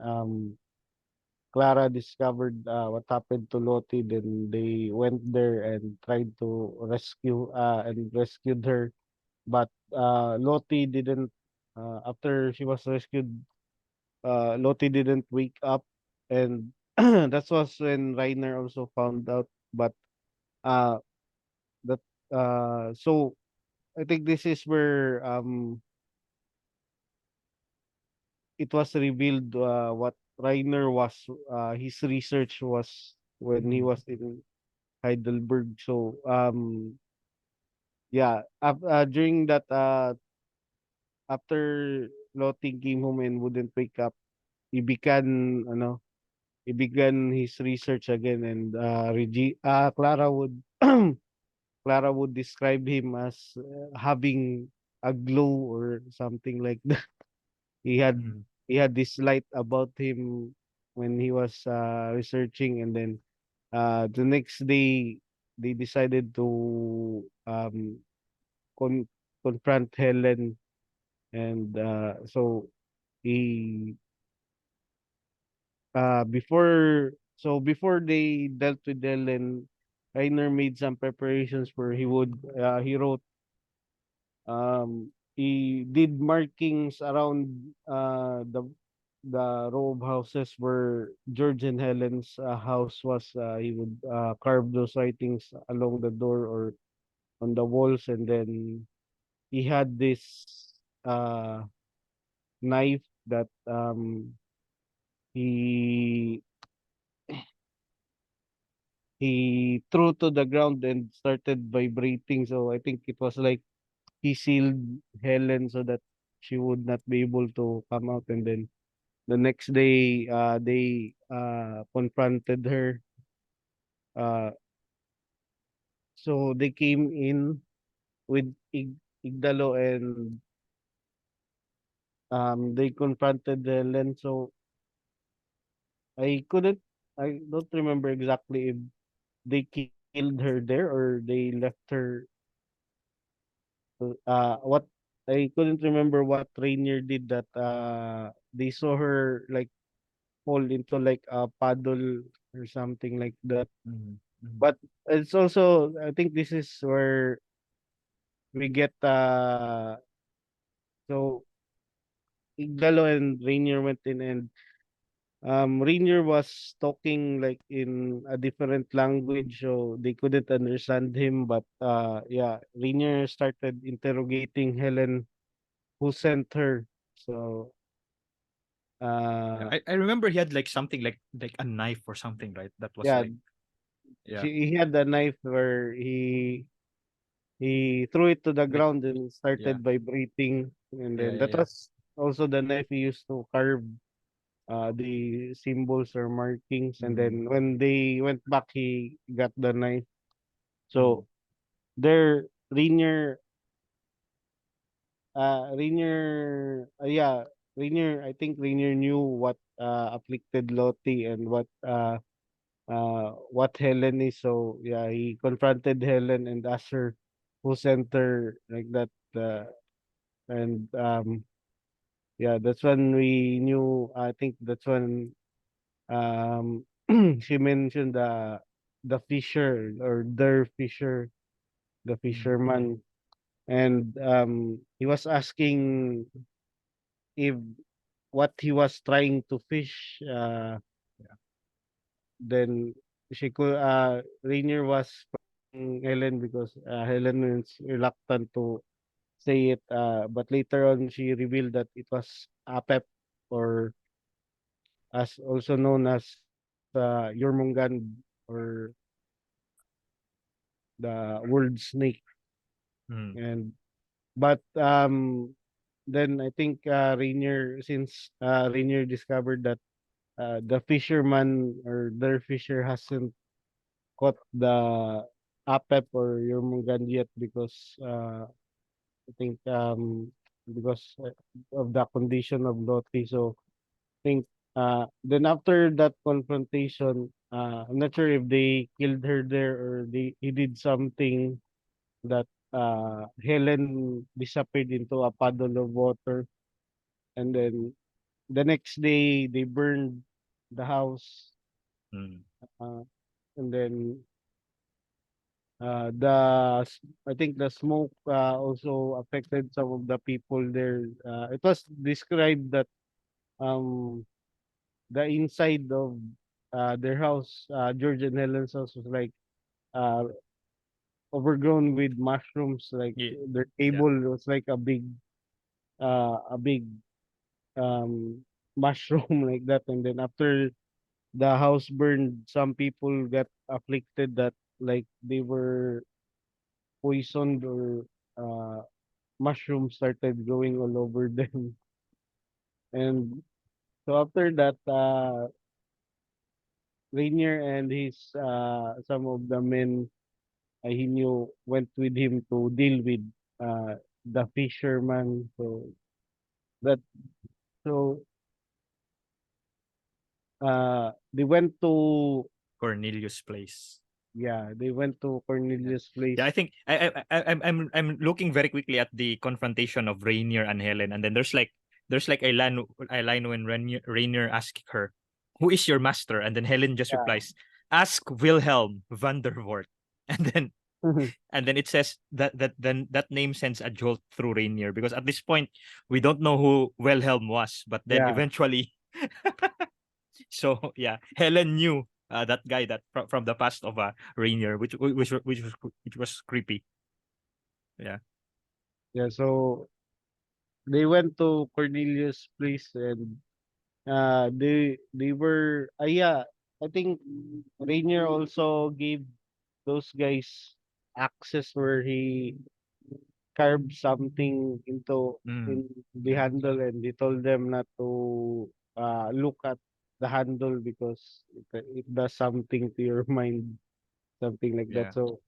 Clara discovered what happened to Lottie. Then they went there and tried to rescued her. But Lottie didn't. After she was rescued, Lottie didn't wake up, and that was when Reiner also found out. But uh, that so I think this is where it was revealed what Reiner was his research was when he Mm. was in Heidelberg. So yeah, during that after Lottie came home and wouldn't wake up, he began he began his research again, and Clara would Clara would describe him as having a glow or something like that. He had Mm. he had this light about him when he was researching, and then the next day they decided to con- confront Helen, and so he before they dealt with Helen, Rainer made some preparations where he wrote he did markings around the row of houses where George and Helen's house was. He would carve those writings along the door or on the walls, and then he had this uh knife that he he threw to the ground and started vibrating. So I think it was like he sealed Helen so that she would not be able to come out. And then the next day, they confronted her. Uh, so they came in with Igdalo, and they confronted Helen. So I couldn't, I don't remember exactly if they killed her there or they left her. What I couldn't remember what Rainier did, that they saw her like fall into like a puddle or something like that. Mm. Mm. But it's also, I think this is where we get so Igdalo and Rainier went in, and Rainier was talking like in a different language, so they couldn't understand him. But yeah, Rainier started interrogating Helen, who sent her. So Yeah, uh I remember he had like something like a knife or something, right? That was yeah, like, yeah, he had a knife where he threw it to the like, ground and yeah, started vibrating, and yeah, then yeah, that yeah. was also the knife he used to carve the symbols or markings. And Mm. then when they went back, he got the knife. Mm. So there, yeah, Rainier, I think Rainier knew what afflicted Lottie and what Helen is. So yeah, he confronted Helen and asked her who sent her like that. And yeah, that's when we knew. I think that's when um she mentioned the fisher or their fisher, the Mm. fisherman. and he was asking if what he was trying to fish. Yeah. Then Rainier was Helen because Helen is reluctant to say it. But later on, she revealed that it was Apep, or as also known as Yormungan, or the word snake. Mm. And but then I think Rainier, since Rainier discovered that the fisherman or their fisher hasn't caught the Apep or Yormungan yet, because I think because of the condition of Lottie. So I think then after that confrontation, I'm not sure if they killed her there, or he did something that Helen disappeared into a puddle of water, and then the next day they burned the house, Mm. uh, and then I think the smoke also affected some of the people there. It was described that um the inside of their house, George and Helen's house, was like uh overgrown with mushrooms. Like Yeah. their Yeah. table was like a big mushroom like that. And then after the house burned, some people got afflicted that like they were poisoned, or uh mushrooms started growing all over them. And so after that, Rainier and his some of the men he knew went with him to deal with the fisherman. That so they went to Cornelius Place. they went to Yeah. Cornelius' Yeah, I place. think I'm looking very quickly at the confrontation of Rainier and Helen, and then there's like a line when Rainier asks her, "Who is your master?" And then Helen just Yeah. replies, "Ask Wilhelm van der Voort." And then and then it says that name sends a jolt through Rainier, because at this point we don't know who Wilhelm was, but then Yeah. eventually so yeah, Helen knew that guy that from the past of Rainier, which was creepy. Yeah, Yeah. So they went to Cornelius' place, and they were yeah, I think Rainier also gave those guys access where he carved something mm, in the yeah, handle, and he told them not to look at the handle because it does something to your mind, something like that. yeah, So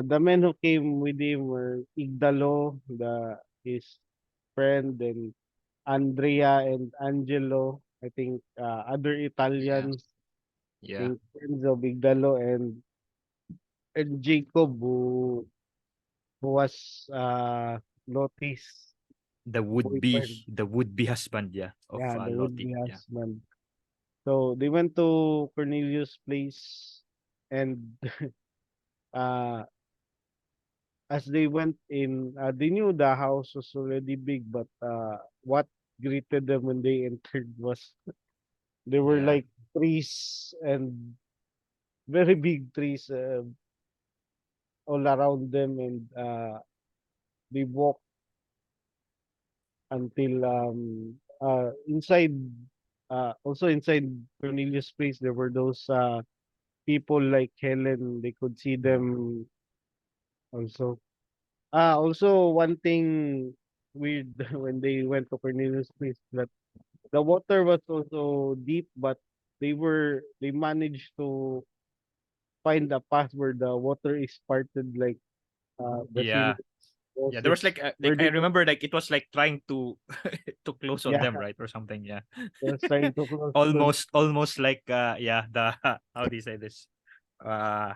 the men who came with him were Igdalo, his friend, and Andrea and Angelo. I think other yeah, Italians, I yeah. think friends of Igdalo, and Jacob, who was Lotis boyfriend. The would be husband, yeah, of Yeah, the Lottie. would-be Yeah, husband. So they went to Cornelius' place, and uh, as they went in, they knew the house was already big, but what greeted them when they entered was there were yeah, like trees, and very big trees all around them, and they walked until inside. Also inside Cornelius' place, there were those people like Helen. They could see mm, them also. Also one thing weird when they went to Cornelius' place, that the water was also deep, but they managed to find a path where the water is parted, like the scene yeah, with yeah. There was Moses, like where I they could, remember, like it was like trying to to close on yeah, them, right, or something. Yeah, they was trying to close to, almost like yeah, the how do you say this? Uh,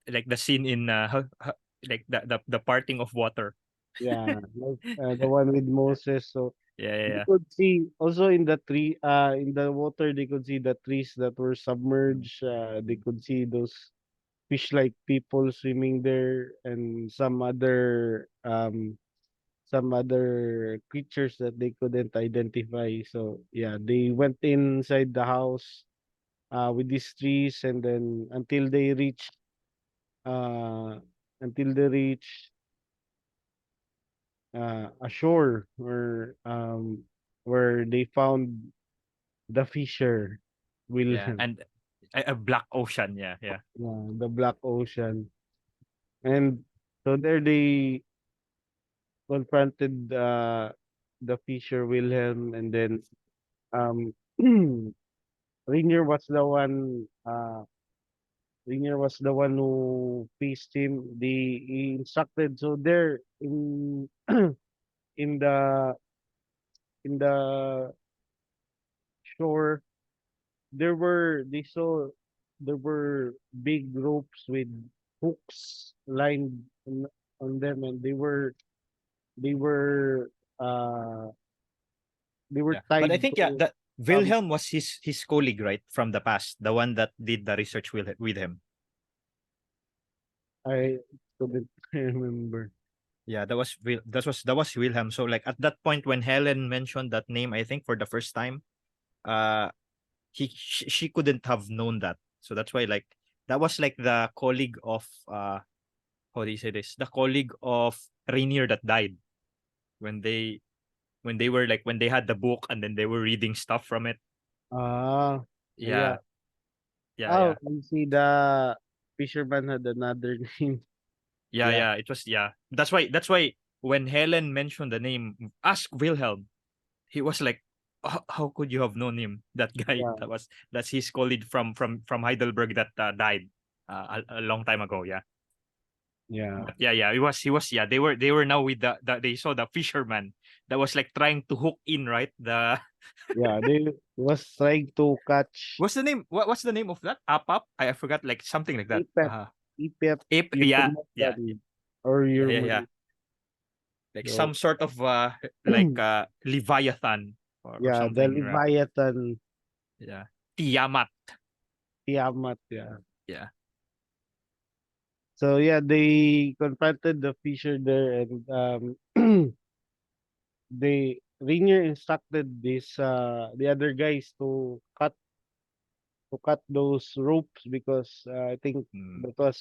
like the scene in like the parting of water. yeah, like the one with Moses. So Yeah, yeah, they yeah. could see also in the water, they could see the trees that were Mm. submerged. They could see those. fish-like people swimming there, and some other creatures that they couldn't identify. So yeah, they went inside the house with these trees, and then uh until they reach a shore where they found the fisher Yeah, Wilhelm, and a black ocean. Yeah, yeah, the Black Ocean. And so there they confronted the fisher Wilhelm, and then um Rainier was the one who faced him. He instructed, so there in the in the shore they saw there were big ropes with hooks lined on them, and they were uh they were yeah. But I tied think, yeah, to that some. Wilhelm was his colleague, right, from the past, the one that did the research with him. I couldn't remember. Yeah, that was Wilhelm. So like at that point when Helen mentioned that name, I think for the first time, uh, she couldn't have known that. So that's why, like, that was like the colleague of how do you say this? The colleague of Rainier that died when they were like when they had the book and then they were reading stuff from it. Ah, yeah. Yeah, yeah, Oh, yeah. I see the fisherman had another name. Yeah, Yeah, yeah. It was, yeah. That's why when Helen mentioned the name, ask Wilhelm. He was like, how could you have known him? That guy. yeah, That's his colleague from Heidelberg that died a long time ago. Yeah. yeah, But yeah, yeah. He was. Yeah. They were now with they saw the fisherman that was like trying to hook in, right? The yeah. They was trying to catch what's the name? What's the name of that? Apap? I forgot, like something like that. Ipet, Ipet, Ape. Yeah, yeah, Yurumotan, or yeah, yeah, yeah. Yurumon. Like So, some sort of like Leviathan or yeah, the something, right? Leviathan, Yeah. Tiamat. Tiamat, yeah. Yeah. So yeah, they confronted the fisher there, and they Rainier instructed the other guys to cut those ropes, because I think Mm. that was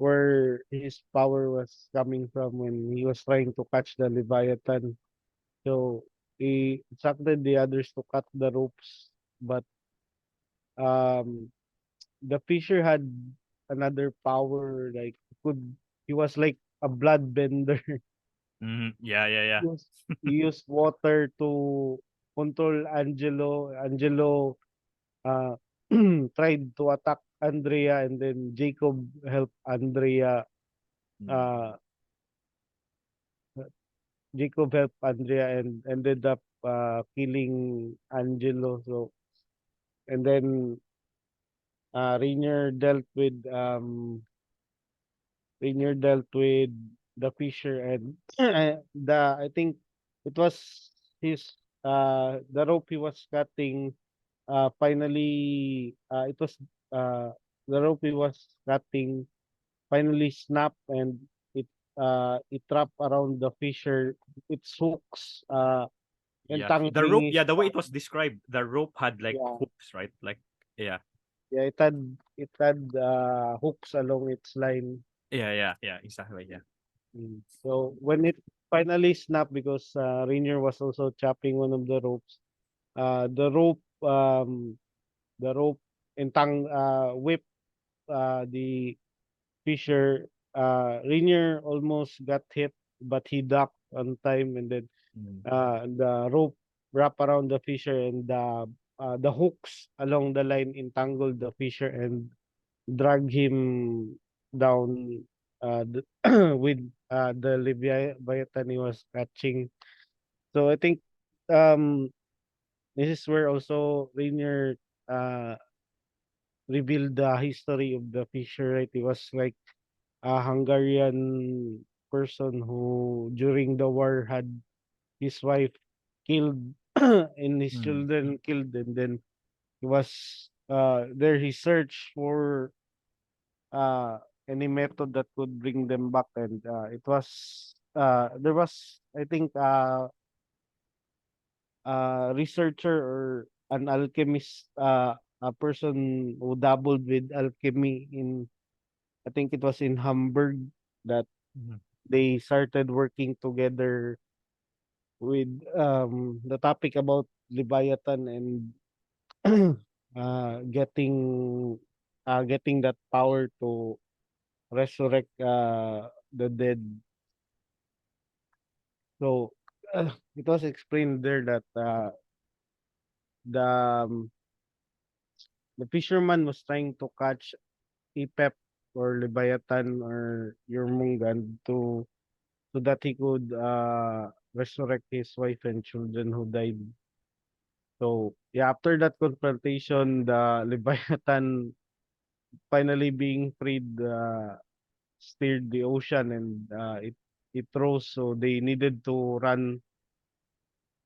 where his power was coming from when he was trying to catch the Leviathan. So he instructed the others to cut the ropes, but um the fisher had another power, like he was like a blood bender. Mhm. Yeah, yeah, yeah. Used he used water to control Angelo. Angelo uh tried to attack Andrea, and then Mm. uh Jacob helped Andrea and ended up killing Angelo. So, and then Rainier dealt with the fisher, and I think it was his the rope he was cutting finally it was uh the rope he was cutting finally snapped, and it wrapped around the fisher, its hooks Yeah. The entangling rope, his yeah, the way it was tongue. described, the rope had like Yeah, hooks, right? Like, yeah. yeah, it had hooks along its line. Yeah, yeah, yeah, exactly. Yeah. So when it finally snapped, because Rainier was also chopping one of the ropes, uh, the rope um the rope whipped the fisher. Rainier almost got hit, but he ducked on time, and then Mm. the rope wrapped around the fisher, and the hooks along the line entangled the fisher and drag him down with the Leviathan he was catching. So I think this is where also Rainier uh, revealed the history of the fisher, right? He was like a Hungarian person who during the war had his wife killed and his Mm. children killed, and then he was there he searched for uh, any method that could bring them back, and it was there was, I think, a researcher or an alchemist, a person who dabbled with alchemy in, I think it was in Hamburg, that Mhm. they started working together with the topic about Leviathan, and getting that power to resurrect the dead. So it was explained there that the um, the fisherman was trying to catch Ipep or Leviathan or Jormungand so that he could resurrect his wife and children who died. So yeah, after that confrontation, the Leviathan finally being freed steered the ocean, and it rose, so they needed to run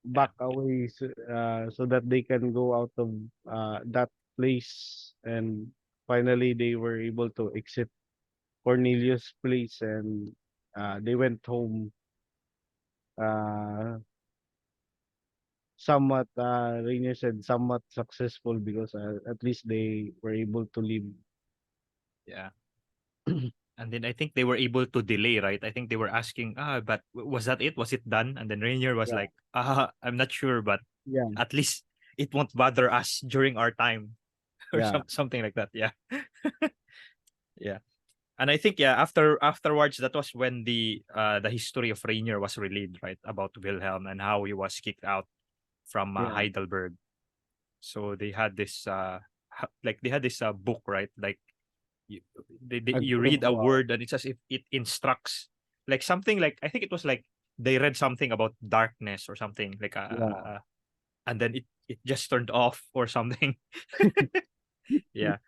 Yeah. back away, so that they can go out of that place, and finally they were able to exit Cornelius' place, and they went home uh, somewhat, Rainier said, somewhat successful, because at least they were able to leave. Yeah. And then I think they were able to delay, right? I think they were asking, but was that it? Was it done? And then Rainier was Yeah, like, I'm not sure, but yeah, at least it won't bother us during our time or yeah, something like that. Yeah. Yeah. And I think afterwards that was when the history of Rainier was relayed, right? About Wilhelm and how he was kicked out from yeah. Heidelberg. So they had this like they had this book, right? Like you, you read a Wow. word and it's as if it instructs, like something, like I think it was like they read something about darkness or something like Yeah, and then it just turned off or something. Yeah.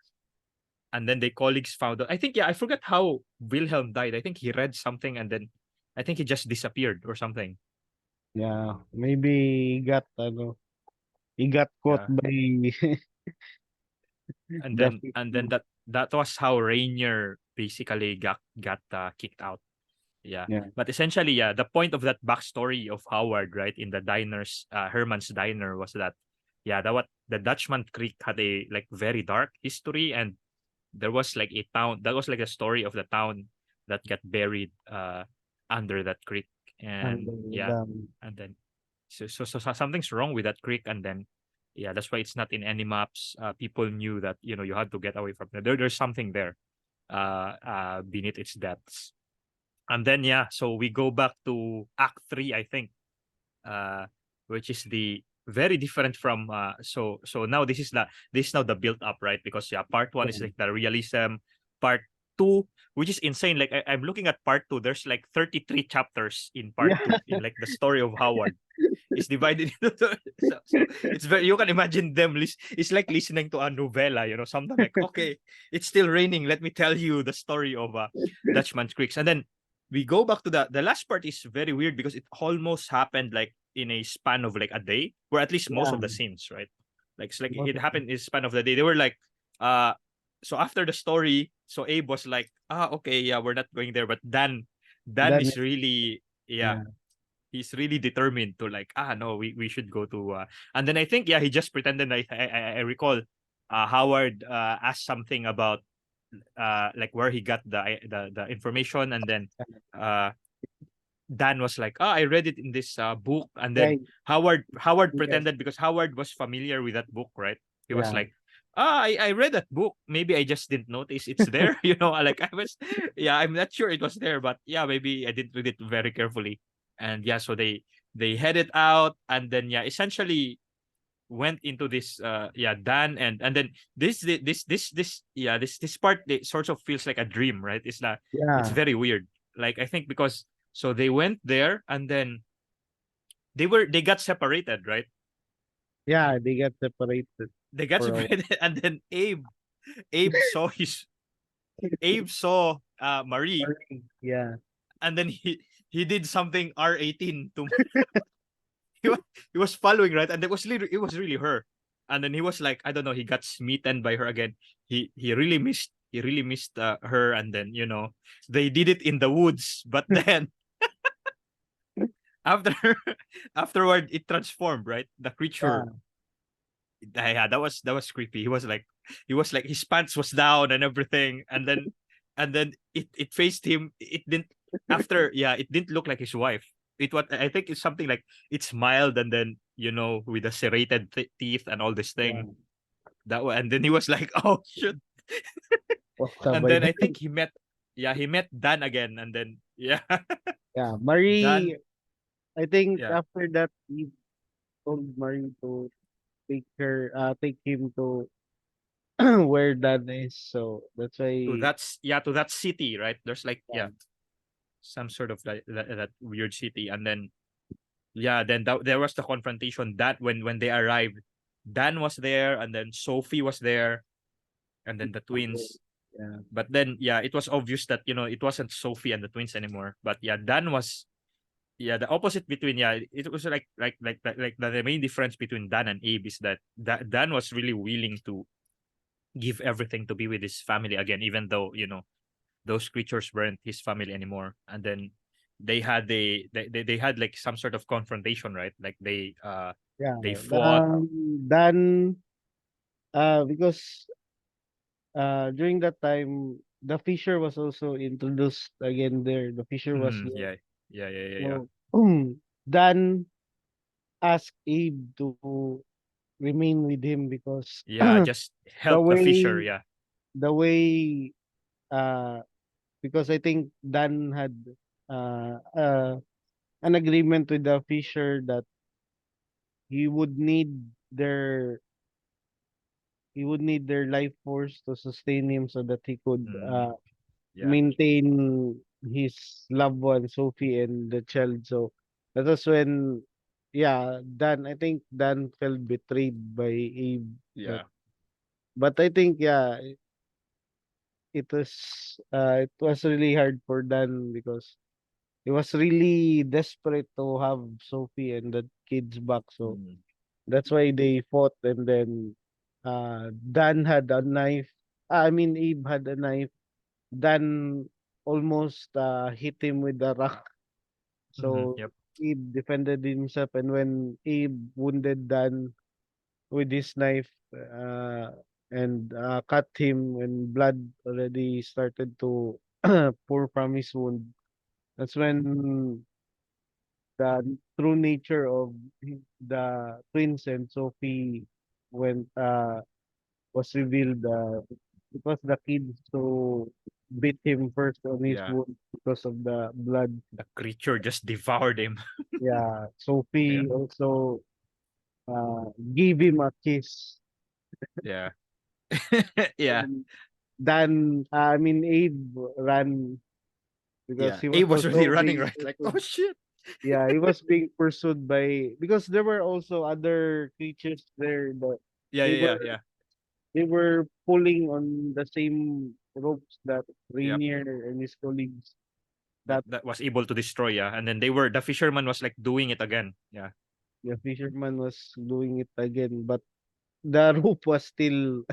And then the colleagues found out, I think, yeah, I forgot how Wilhelm died. I think he read something and then I think he just disappeared or something. yeah. Maybe he got caught Yeah. by And the then that was how Rainier basically got kicked out. Yeah. yeah, But essentially, yeah, the point of that backstory of Howard, right, in the diners, Herman's diner, was that, yeah, that what the Dutchman Creek had a like very dark history, and there was like a town that was like a story of the town that got buried under that creek, and and yeah, the and then so something's wrong with that creek, and then yeah, that's why it's not in any maps. People knew that you had to get away from there. There's something there beneath its depths. And then yeah, so we go back to Act 3, I think, uh, which is the very different from so now this is now the build up, right? Because yeah, part one is yeah, like the realism, part two, which is insane. Like I'm looking at part two, there's like 33 chapters in part yeah, two in like the story of Howard. It's divided into so it's very, you can imagine them it's like listening to a novella, something like, okay, it's still raining, let me tell you the story of Dutchman's Creeks. And then we go back to the last part is very weird because it almost happened like in a span of like a day, or at least most yeah. of the scenes, right? Like it's like Most it of happened in the span of the day. They were like, uh so after the story, so Abe was like, okay, yeah, we're not going there. But Dan Then is really, yeah, yeah, he's really determined to like, no, we should go to and then I think, yeah, he just pretended. I recall Howard asked something about like where he got the information, and then uh Dan was like, I read it in this book. And yeah, then Howard yeah, pretended, because Howard was familiar with that book, right? He was yeah, like, I read that book. Maybe I just didn't notice it's there. Like I was, yeah, I'm not sure it was there, but yeah, maybe I didn't read it very carefully. And yeah, so they headed out, and then yeah, essentially went into this yeah, Dan, and then this yeah, this part, it sort of feels like a dream, right? It's yeah, very weird. Like I think because so they went there, and then they got separated, right? yeah. They got separated They got for a while. separated and then Abe saw his Abe saw Marie, Yeah, and then he did something R18 to he was, he was following, right? And it was really her. And then he was like, I don't know, he got smitten by her again. He really missed he really missed her, and then they did it in the woods, but then after afterward it transformed, right? The creature. Yeah. Yeah, that was creepy. He was like his pants was down and everything, and then it faced him. It didn't after yeah, it didn't look like his wife. I think it's something like it smiled, and then with the serrated teeth and all this thing. Yeah. And then he was like, oh shit. What's up And by then I then? think he met Dan again, and then yeah. Yeah. Dan. Marie, I think Yeah, after that, he told Marie to take him to where Dan is. So that's why, to that city, right? There's like, yeah, some sort of that weird city, and then then there was the confrontation that when they arrived, Dan was there, and then Sophie was there, and then the twins. yeah, But then it was obvious that it wasn't Sophie and the twins anymore. But Dan was, the opposite between, it was like the main difference between Dan and Abe is that Dan was really willing to give everything to be with his family again, even though those creatures weren't his family anymore. And then they had like some sort of confrontation, right? Like yeah. they fought. Dan, because during that time, the Fisher was also introduced again there. The Fisher was Mm, there. yeah, yeah, yeah, yeah, yeah. So Dan asked Abe to remain with him because Yeah, just the help the fisher. way Yeah. the way uh because I think Dan had uh, uh an agreement with the Fisher that he would need their he would need their life force to sustain him so that he could Mm, yeah. maintain his loved one Sophie and the child. So that was when, yeah, Dan, I think Dan felt betrayed by Abe. That Yeah. but I think, yeah, it was really hard for Dan because he was really desperate to have Sophie and the kids back. So Mm, that's why they fought, and then Dan had a knife. I mean, Abe had a knife. Dan almost hit him with a rock. So yep. Abe defended himself, and when Abe wounded Dan with his knife and cut him, and blood already started to pour from his wound, that's when the true nature of the twins and Sophie went was revealed. It was the kids who beat him first on his Yeah. wound because of the blood. The creature just devoured him. Yeah, Yeah. Sophie also gave him a kiss. Yeah. Yeah. And then I mean Abe ran because Yeah. he was Abe was really also running, being right? Like, oh pursued. shit. Yeah, he was being pursued by because there were also other creatures there that Yeah, they yeah, yeah, were yeah. they were pulling on the same ropes that Yep. Rainier and his colleagues That that that was able to destroy, yeah. And then the fisherman was like doing it again. Yeah. the fisherman was doing it again, but the rope was still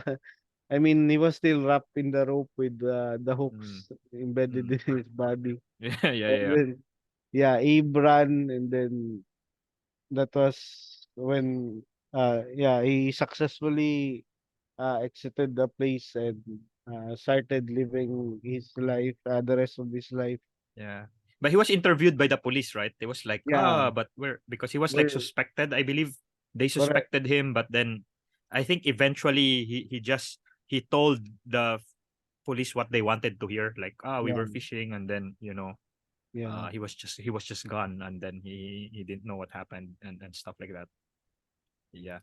I mean he was still wrapped in the rope with the Mm, hooks embedded mm. in his body. Yeah, yeah, yeah, And yeah. then yeah, Abe ran, and then that was when yeah, he successfully exited the place and started living his life, the rest of his life. Yeah. But he was interviewed by the police, right? They was like, Yeah, but where, because he was like we're suspected. I believe they correct. suspected him, but then I think eventually he told the police what they wanted to hear. Like, we Yeah, were fishing, and then yeah. he was just gone, and then he didn't know what happened, and stuff like that. Yeah.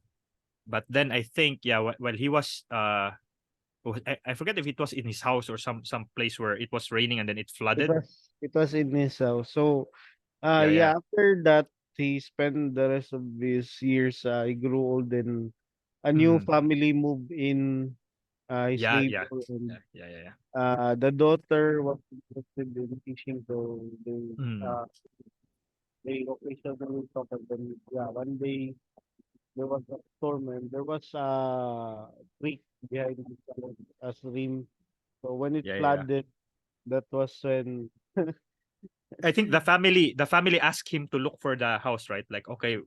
But then I think, while he was I forget if it was in his house or some place where it was raining and then it It flooded. was it was in his house. So Yeah, yeah. yeah, after that he spent the rest of his years, he grew old, and a new Mm. family moved in his Yeah, yeah. neighbor, and Yeah, yeah, yeah, yeah. the daughter was interested in fishing, so Mm. they occasionally talk, and then yeah, one day there was a storm, and there was a creek behind a stream. So when it Yeah, yeah, yeah. flooded, that was when I think the family asked him to look for the house, right? Like, okay,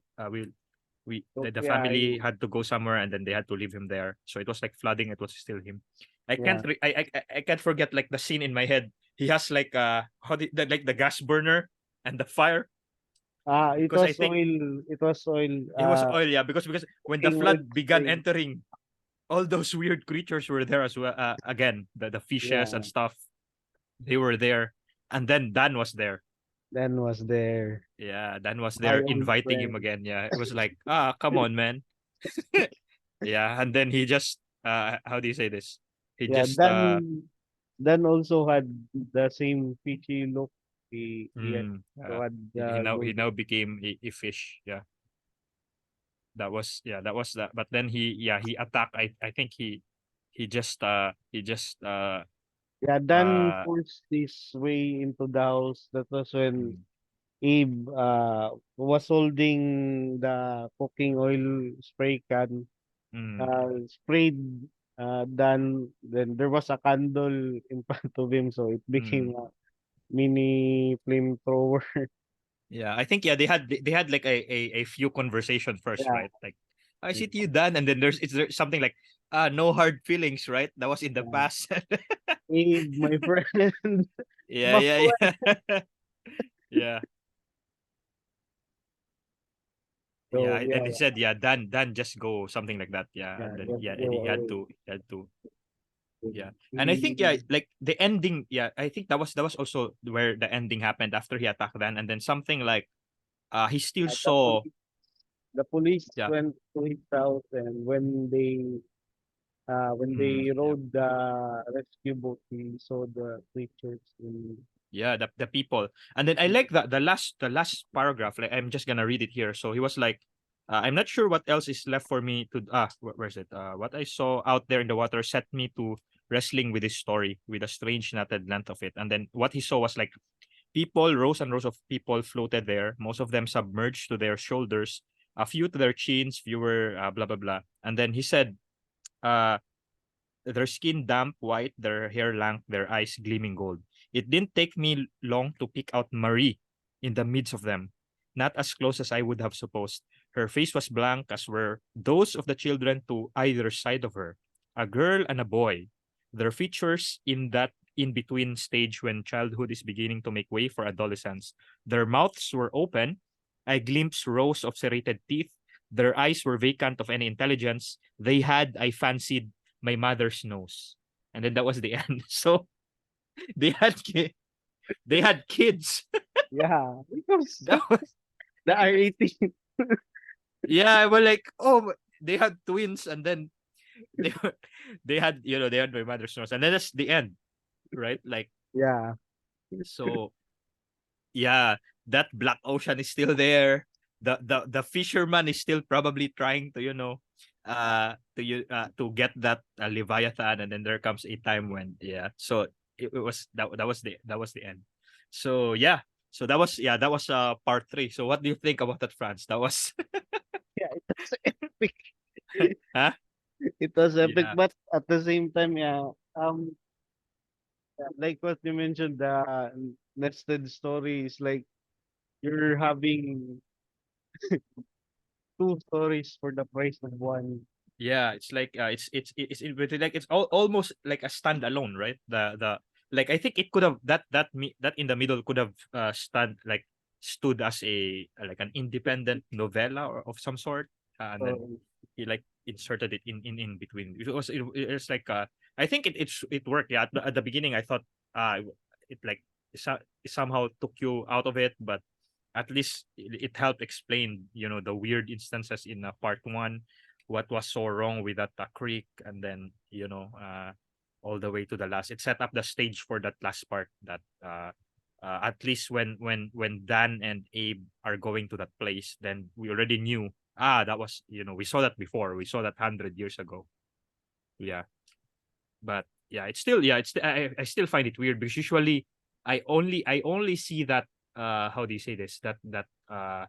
we so the yeah, family had to go somewhere and then they had to leave him there. So it was like flooding. It was still him. I can't yeah. I can't forget like the scene in my head. He has like like the gas burner and the fire It because I was think oil. It was oil. it was oil. Yeah, because when the Cooking oil flood began spray. entering, all those weird creatures were there as well. Again, the fishes Yeah. and stuff, they were there, and then Dan was there. Then was there Yeah, Dan was my there old inviting him friend. again. Yeah, it was like, come on, man. Yeah, and then he just how do you say this? He Yeah. just Then also had the same fishy look. He uh also had he now he golden. now became a fish. Yeah. That was that. But then he attacked. I think he just Yeah. Then uh forced his way into the house. That was when mm, Abe was holding the cooking oil spray can, mm, sprayed then there was a candle in front of him, so it became mm. a mini flamethrower. Yeah, I think they had like a few conversation first, Yeah, right? Like, I see you done, and then there something like no hard feelings, right? That was in the yeah. past. Abe, my friend. Yeah, My yeah, friend. yeah. Yeah. So Yeah, yeah, and he said, yeah, Dan, just go, something like that. Yeah, yeah, and then yeah, yeah, and go he away. had to, yeah. And I think He, like the ending, yeah, I think that was also where the ending happened after he attacked Dan, and then something like he still the saw, police, the police yeah, went to his house, and when they yeah. rode the rescue boat, he saw the creatures in. Yeah, the people. And then I like the last paragraph. Like, I'm just gonna read it here. So he was like, I'm not sure what else is left for me to where's it? What I saw out there in the water set me to wrestling with this story, with the strange knotted length of it. And then what he saw was like people, rows and rows of people floated there, most of them submerged to their shoulders, a few to their chins, fewer blah blah blah. And then he said, uh their skin damp white, their hair lank, their eyes gleaming gold. It didn't take me long to pick out Marie in the midst of them, not as close as I would have supposed. Her face was blank, as were those of the children to either side of her, a girl and a boy. Their features in that in between stage when childhood is beginning to make way for adolescence. Their mouths were open. I glimpsed rows of serrated teeth. Their eyes were vacant of any intelligence. They had, I fancied, my mother's nose. And then that was the end. So they had they had kids. Yeah, because That was, the R18. yeah, well, like, oh, they had twins, and then they they had they had my mother's nose, and then that's the end, right? Like, Yeah, so yeah, that black ocean is still there. The fisherman is still probably trying to to get that leviathan, and then there comes a time when, yeah, so it was that was the end. So yeah, so that was part 3. So what do you think about that, France? That was yeah, it was epic. huh? It was epic, Yeah, but at the same time, yeah, yeah, like what you mentioned, the nested story is like you're having two stories for the price of one. yeah, it's like it's almost like a standalone, right? The like, I think it could have that in the middle could have stood as a like an independent novella or of some sort, and then So he like inserted it in between. It was like I think it worked. Yeah, at the beginning I thought it like somehow took you out of it, but at least it helped explain the weird instances in part 1, what was so wrong with that creek, and then all the way to the last. It set up the stage for that last part, that at least when Dan and Abe are going to that place, then we already knew, that was, we saw that before, we saw that 100 years ago. Yeah, but yeah, it's still, I still find it weird, because usually I only see that, how do you say this, that uh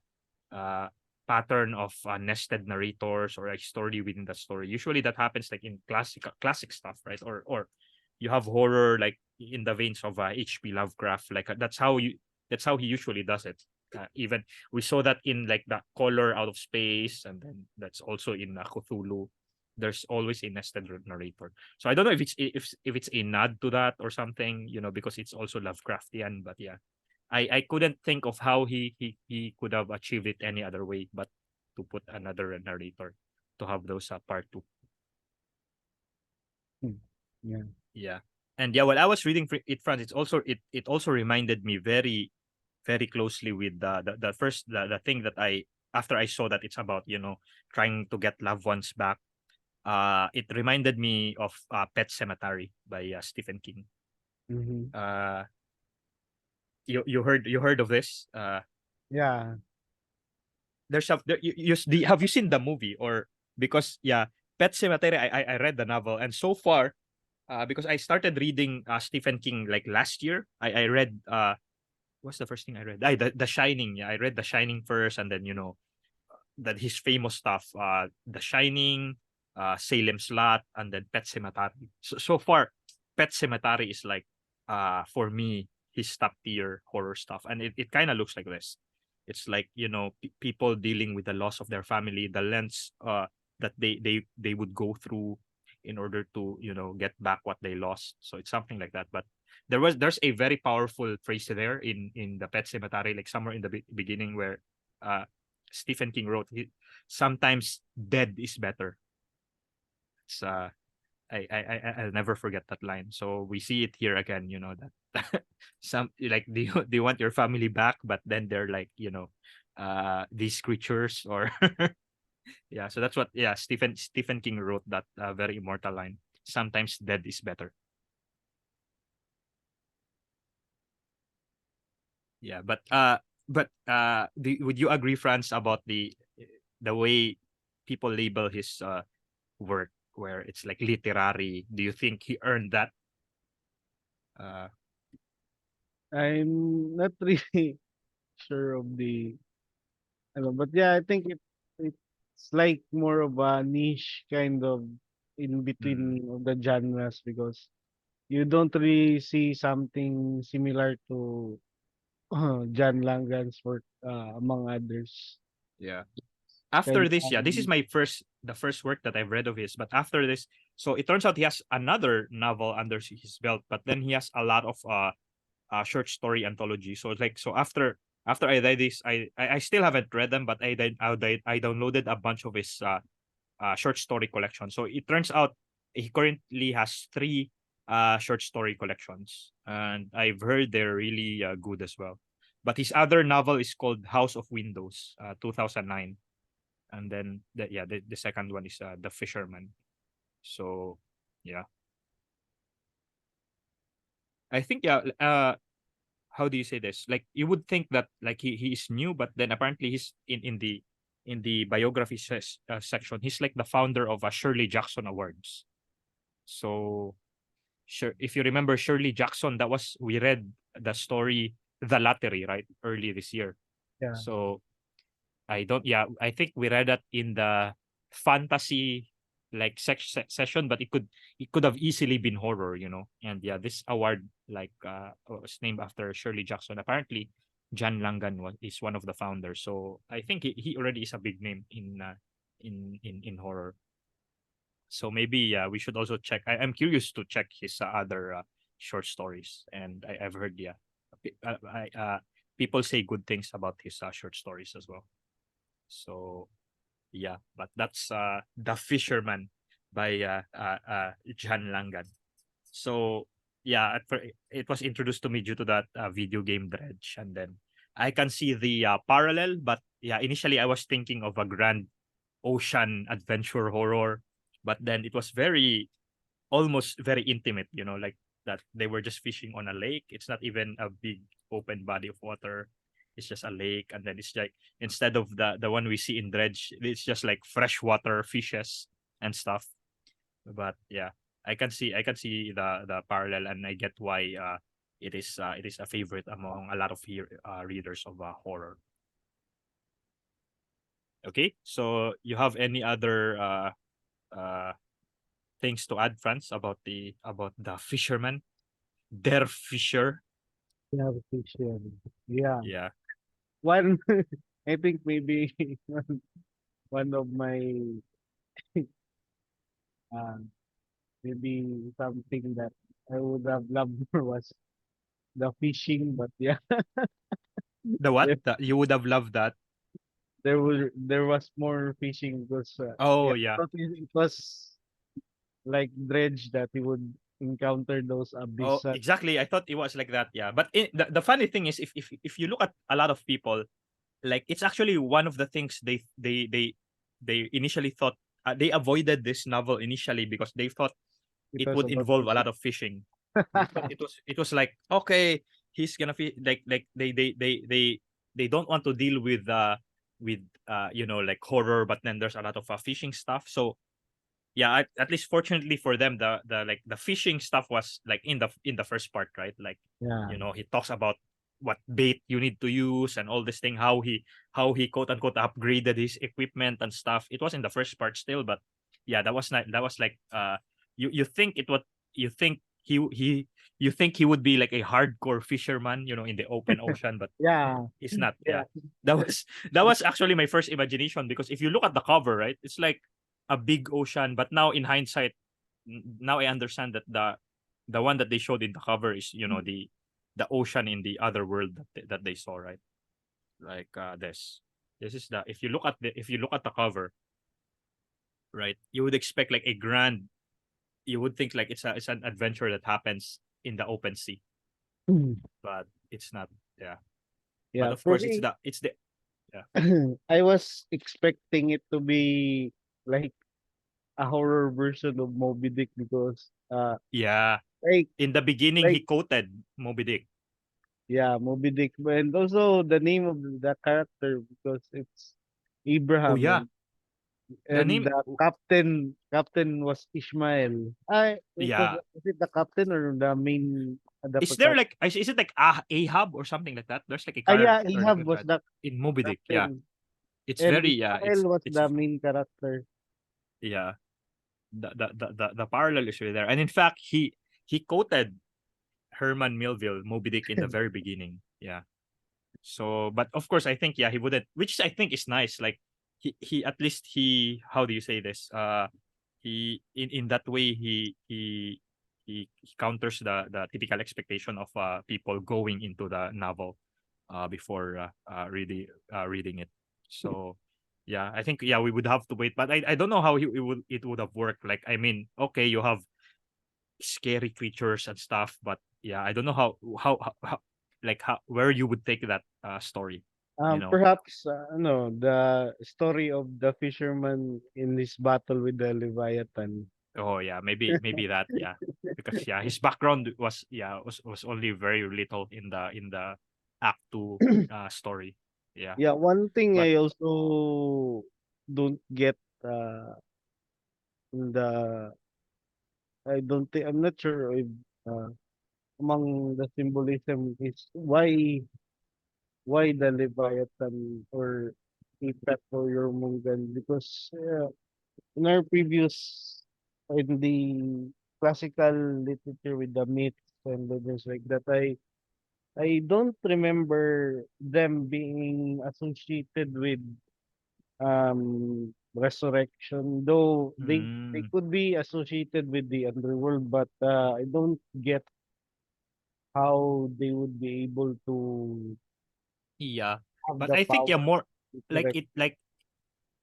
pattern of nested narrators or a story within the story. Usually that happens like in classic stuff, right? Or you have horror like in the veins of H.P. Lovecraft. Like that's how he usually does it. Even we saw that in like the Color Out of Space, and then that's also in Cthulhu. There's always a nested narrator. So I don't know if it's a nod to that or something, because it's also Lovecraftian. But yeah, I couldn't think of how he could have achieved it any other way but to put another narrator to have those part two. Hmm. Yeah. Yeah. And yeah, while I was reading it, France, it also reminded me very very closely with the first the thing that I after I saw that it's about trying to get loved ones back. It reminded me of Pet Cemetery by Stephen King. Mhm. Uh, you heard of this? Yeah. There's a there, have you seen the movie? Or because yeah, Pet Cemetery, I read the novel, and so far, because I started reading Stephen King like last year. I read what's the first thing I read? The Shining. Yeah, I read The Shining first, and then that his famous stuff, The Shining, Salem's Lot, and then Pet Cemetery. So far, Pet Cemetery is like for me his top tier horror stuff, and it kind of looks like this. It's like people dealing with the loss of their family, the lengths that they would go through in order to get back what they lost. So it's something like that. But there's a very powerful phrase there in the Pet Cemetery, like somewhere in the beginning where uh Stephen King wrote, sometimes dead is better. It's I'll never forget that line. So we see it here again, that some like do you want your family back, but then they're like, these creatures or yeah. So that's what Stephen King wrote that very immortal line. Sometimes dead is better. Yeah, would you agree, Franz, about the way people label his work, where it's like literary? Do you think he earned that? Uh, I'm not really sure of but yeah, I think it's like more of a niche kind of in mm, between of the genres because you don't really see something similar to John Langan's work, among others. yeah. It's kind After this, yeah, this is the first work that I've read of his. But after this, so it turns out he has another novel under his belt. But then he has a lot of short story anthology. So it's like after I read this, I still haven't read them, but I downloaded a bunch of his short story collection. So it turns out he currently has three short story collections, and I've heard they're really good as well. But his other novel is called House of Windows, 2009, and then the second one is The Fisherman. So yeah, I think how do you say this? Like you would think that like he is new, but then apparently he's in the biography section. He's like the founder of Shirley Jackson Awards. So sure, if you remember Shirley Jackson, we read the story The Lottery, right, early this year. yeah. So I think we read that in the fantasy like session, but it could have easily been horror. And yeah, this award like was named after Shirley Jackson. Apparently, John Langan is one of the founders. So I think he already is a big name in horror. So maybe we should also check. I'm curious to check his other short stories, and I've heard people say good things about his short stories as well. So yeah, but that's The Fisherman by John Langan. So yeah, it was introduced to me due to that video game Dredge, and then I can see the parallel. But yeah, initially I was thinking of a grand ocean adventure horror, but then it was almost very intimate. Like that they were just fishing on a lake. It's not even a big open body of water. It's just a lake, and then it's like instead of the one we see in Dredge, it's just like freshwater fishes and stuff. But yeah, I can see the parallel, and I get why it is a favorite among a lot of readers of horror. Okay, so you have any other uh things to add, Franz, about the fisherman, their fisher. Yeah, Fisherman. Yeah. Yeah, One, I think maybe one of my uh, maybe something that I would have loved more was the fishing, but yeah, the what? there, You would have loved that. there was more fishing because Oh yeah, yeah. but it was like dredge that he would encounter those Oh, abyss. exactly. I thought it was like that. Yeah, but the funny thing is, if you look at a lot of people, like it's actually one of the things they initially thought, they avoided this novel initially because they thought it Because would of the involve a fishing. lot of fishing. They thought it was like, okay, he's gonna like they don't want to deal with like horror, but then there's a lot of fishing stuff. So yeah, at least fortunately for them, the fishing stuff was like in the first part, right? Like, Yeah. he talks about what bait you need to use and all this thing, how he quote unquote upgraded his equipment and stuff. It was in the first part still, but yeah, that was like, you think it would you think he you think he would be like a hardcore fisherman, in the open ocean, but Yeah. he's not. Yeah. Yeah, that was that was actually my first imagination, because if you look at the cover, right, it's like a big ocean, but now in hindsight, now I understand that the one that they showed in the cover is, the ocean in the other world that they saw, right? Like, this is the if you look at the cover, right, you would expect like a grand, you would think like it's an adventure that happens in the open sea, but it's not. Yeah, but Yeah. of For course me, it's the yeah. I was expecting it to be like a horror version of Moby Dick because Yeah, like in the beginning he like quoted Moby Dick. yeah, Moby Dick, and also the name of the character because it's Oh Abraham, yeah, the and name. the captain was Ishmael. I Yeah, is it the captain or the main the is there like, is it like Ahab or something like that? There's like a yeah, character Ahab like was that the in Moby Dick. Yeah, captain, it's and very, yeah, Ishmael was it's the main character. yeah, the parallel is really there. And in fact, he quoted Herman Melville, Moby Dick, in the very beginning. Yeah. So, but of course, I think, yeah, he wouldn't, which I think is nice. Like, he at least, how do you say this? He in that way, he counters the typical expectation of people going into the novel before reading it. So yeah, I think, yeah, we would have to wait, but I don't know how it would have worked. Like, I mean, okay, you have scary creatures and stuff, but yeah, I don't know how like how where you would take that story, you know. Perhaps no, the story of the fisherman in his battle with the Leviathan. Oh yeah, maybe that, yeah, because yeah, his background was only very little in the act 2 story. Yeah, Yeah, one thing but I also don't get uh the I don't think I'm not sure if uh, among the symbolism is why the Leviathan or Apex or Jormungand because in our previous in the classical literature with the myths and legends like that I don't remember them being associated with resurrection though they mm, could be associated with the underworld but I don't get how they would be able to yeah, have but the I think, yeah, power more to like resurrect. it like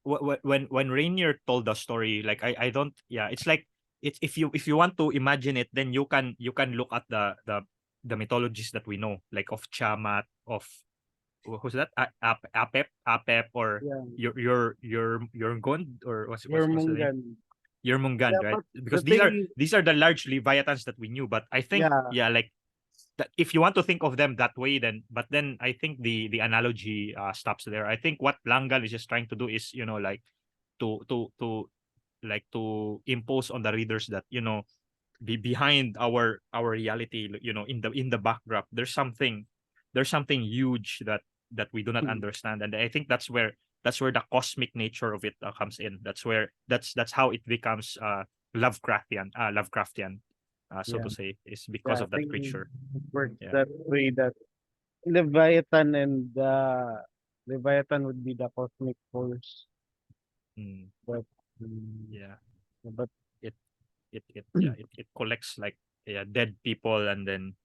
when Rainier told the story, like, I don't, yeah, it's like, it's, if you want to imagine it, then you can look at the mythologies that we know, like of Tiamat, of who's that, Apep, or Yeah, your Gond, or what's the name, Jormungand. Yermungan, Yeah, right? but the Because these thing are is, these are the large leviathans that we knew, but I think, yeah, yeah, like that, if you want to think of them that way, then I think the analogy stops there. I think what Langan is just trying to do is, like, to like to impose on the readers that, behind our reality, in the backdrop, there's something huge that we do not understand. And I think that's where the cosmic nature of it comes in. That's how it becomes Lovecraftian, so Yeah. to say, is because Yeah, I of that think creature. it works Yeah. that way that Leviathan and Leviathan would be the cosmic force, Mm, but mm, yeah. but It it collects like, yeah, dead people, and then,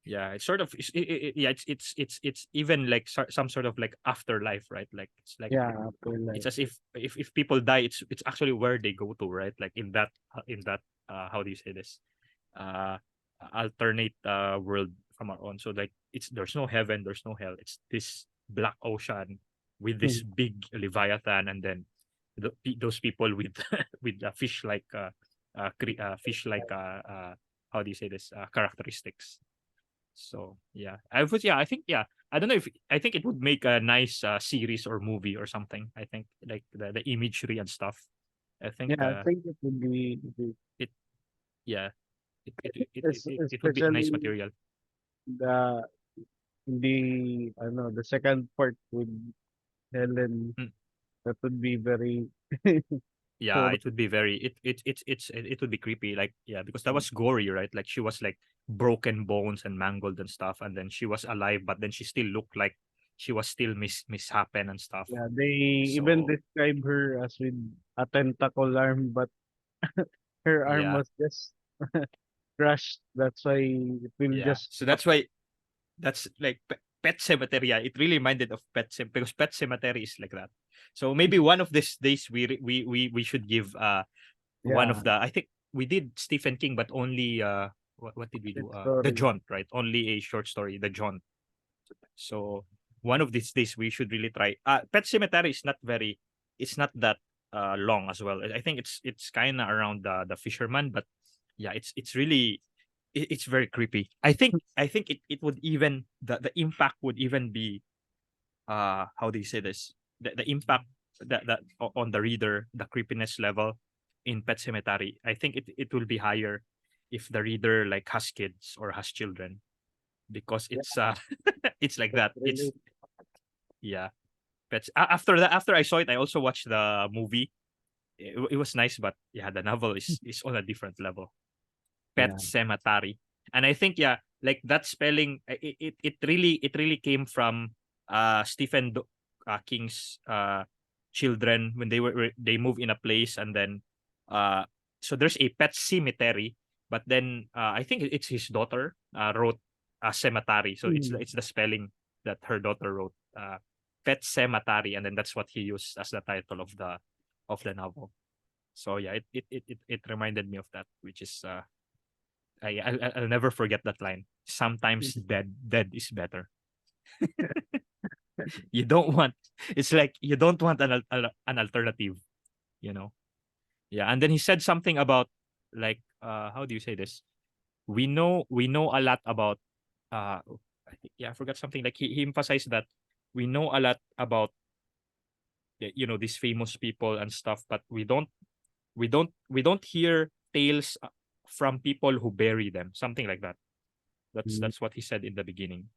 yeah, it's sort of, yeah, it's even like some sort of like afterlife, right? Like it's like, yeah, afterlife. it's as if people die, it's actually where they go to, right? Like in that, how do you say this, uh alternate world from our own. So like, it's there's no heaven, there's no hell, it's this black ocean with this big leviathan, and then those people with with fish like, fish like, how do you say this, characteristics. So yeah, I think, yeah, I don't know if, I think it would make a nice series or movie or something. I think like the imagery and stuff. I think Yeah, I think it would be it yeah, it would be nice especially material. the I don't know, the second part with Helen. Mm. That would be very Yeah, horror. it would be very, it would be creepy, like, yeah, because that was gory, right? Like she was like broken bones and mangled and stuff, and then she was alive, but then she still looked like she was still mishappen and stuff. Yeah, they even So describe her as with a tentacle arm, but her arm yeah, was just crushed. That's why it will yeah. just So pop. that's why, that's like Pet Cemetery. Yeah, it really reminded of because Pet Cemetery is like that. So maybe one of these days we should give one of Yeah, the, I think we did Stephen King, but only what did we short do, The story. Jaunt, right? Only a short story, The Jaunt. So one of these days we should really try. Pet Cemetery is not very, it's not that long as well. I think it's kind of around the Fisherman, but yeah, it's really, it's very creepy. I think it would even, the impact would even be, how do you say this, the impact on the reader, the creepiness level in Pet Cemetery, I think it will be higher if the reader like has kids or has children, because Yeah, it's it's like that's that. It's, really yeah. After that, after I saw it, I also watched the movie. It was nice, but yeah, the novel is on a different level. Pet yeah. Cemetery. And I think, yeah, like that spelling, it really came from King's children when they move in a place, and then uh so there's a pet cemetery, but then I think it's his daughter wrote a cemetery, so Mm. it's the spelling that her daughter wrote, Pet Cemetery, and then that's what he used as the title of the novel. So yeah, it reminded me of that, which is I'll never forget that line. Sometimes dead is better. You don't want, it's like you don't want an alternative, you know. Yeah, and then he said something about like, how do you say this? We know a lot about I forgot something, like he emphasized that we know a lot about these famous people and stuff, but we don't hear tales from people who bury them, something like that. Mm. That's what he said in the beginning.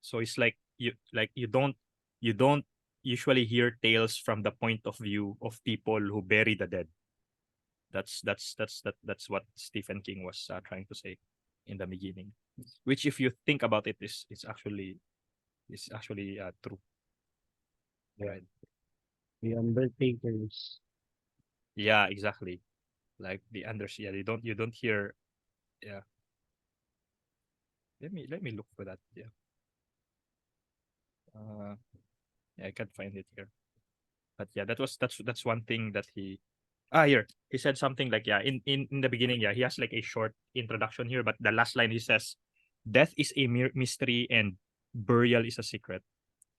So it's like you don't usually hear tales from the point of view of people who bury the dead. That's what Stephen King was trying to say in the beginning, which if you think about it, is it's actually true, Yeah, right? the Undertakers. Yeah, exactly. Like the Anders, yeah, you don't hear. Yeah, let me look for that. Yeah, uh, yeah, I can't find it here. But yeah, that's one thing that here he said something like, yeah, in the beginning, yeah, he has like a short introduction here, but the last line he says, death is a mere mystery and burial is a secret.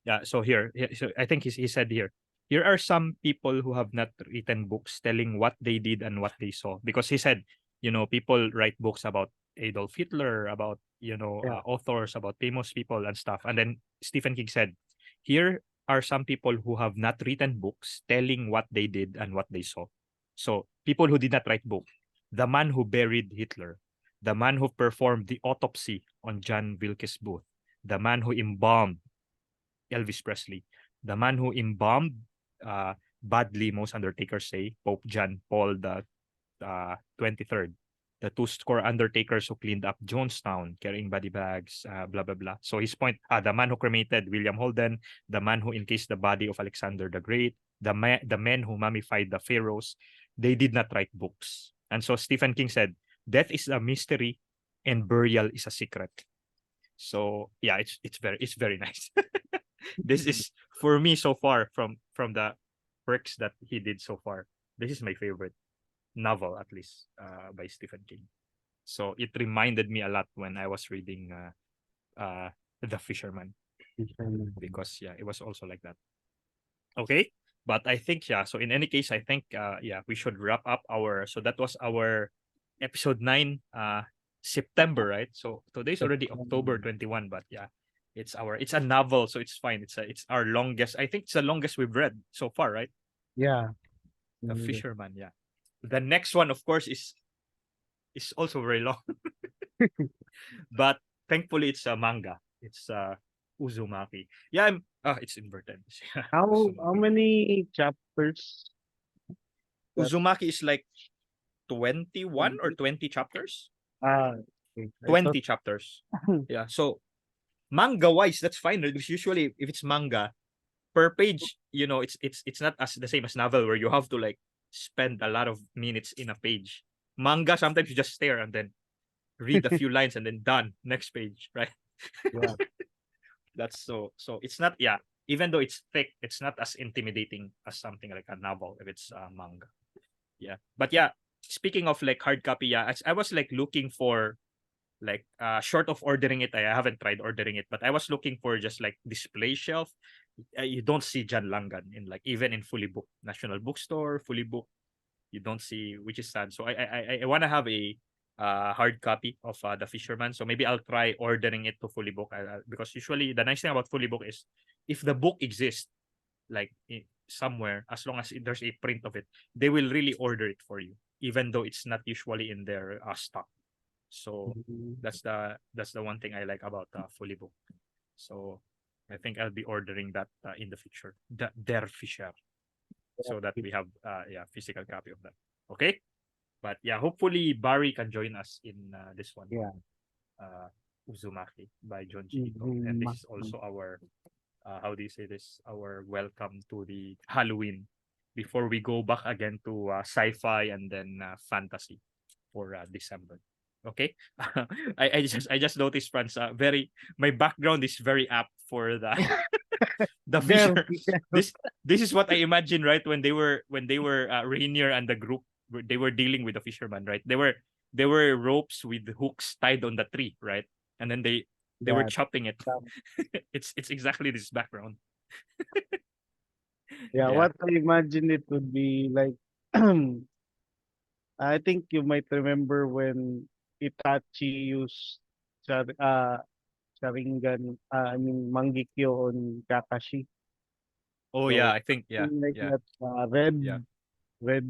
Yeah, so so I think he said here are some people who have not written books telling what they did and what they saw, because he said, people write books about Adolf Hitler, about Yeah, authors, about famous people and stuff, and then Stephen King said, here are some people who have not written books telling what they did and what they saw. So people who did not write book, the man who buried Hitler, the man who performed the autopsy on John Wilkes Booth, the man who embalmed Elvis Presley, the man who embalmed uh, badly, most undertakers say. Pope John Paul the 23rd. The two score undertakers who cleaned up Jonestown, carrying body bags, blah blah blah. So his point: the man who cremated William Holden, the man who encased the body of Alexander the Great, the men who mummified the pharaohs, they did not write books. And so Stephen King said, "Death is a mystery, and burial is a secret." So yeah, it's very nice. This is for me so far from the works that he did so far. This is my favorite novel, at least, by Stephen King. So it reminded me a lot when I was reading The Fisherman, because yeah, it was also like that. Okay, but I think yeah. So in any case, I think yeah, we should wrap up our. So that was our episode 9, September, right? So today's already October 21, but yeah, it's a novel, so it's fine. It's our longest. I think it's the longest we've read so far, right? Yeah. The Fisherman, yeah. The next one, of course, is also very long. But thankfully it's a manga. It's Uzumaki. Yeah, it's inverted. How Uzumaki. many chapters that Uzumaki is like 21 or 20? 20 chapters. Okay. I thought 20 chapters. Yeah. So manga wise, that's fine. Because usually if it's manga, per page, it's not as the same as novel where you have to like spend a lot of minutes in a page. Manga, sometimes you just stare and then read a few lines and then done. Next page, right? yeah. That's so it's not, yeah, even though it's thick, it's not as intimidating as something like a novel if it's manga. Yeah. But yeah, speaking of like hard copy, yeah, I was like looking for like short of ordering it. I haven't tried ordering it, but I was looking for just like display shelf. You don't see John Langan in like even in fully booked National Bookstore, fully booked. You don't see, which is sad. So I want to have a hard copy of The Fisherman. So maybe I'll try ordering it to fully book, because usually the nice thing about fully book is if the book exists like somewhere, as long as there's a print of it, they will really order it for you, even though it's not usually in their stock. So that's the one thing I like about fully book. So I think I'll be ordering that in the future. Der Fisher, so that we have yeah, physical copy of that. Okay, but yeah, hopefully Barry can join us in this one, Yeah. uh Uzumaki by John Ito. And this is Mm. also our how do you say this, our welcome to the Halloween before we go back again to sci-fi and then fantasy for December. Okay. I just noticed, Franz, very my background is very apt for the the There. Fisher. This is what I imagine, right? When they were Rainier and the group, they were dealing with the fisherman, right? They were ropes with hooks tied on the tree, right? And then they were Yeah. chopping it. um, It's exactly this background. Yeah. Yeah. What I imagine it would be like, I think you might remember when Itachi used Sharingan, I mean Mangekyo on Kakashi. Oh yeah, So I think yeah, something like yeah, that, yeah, red,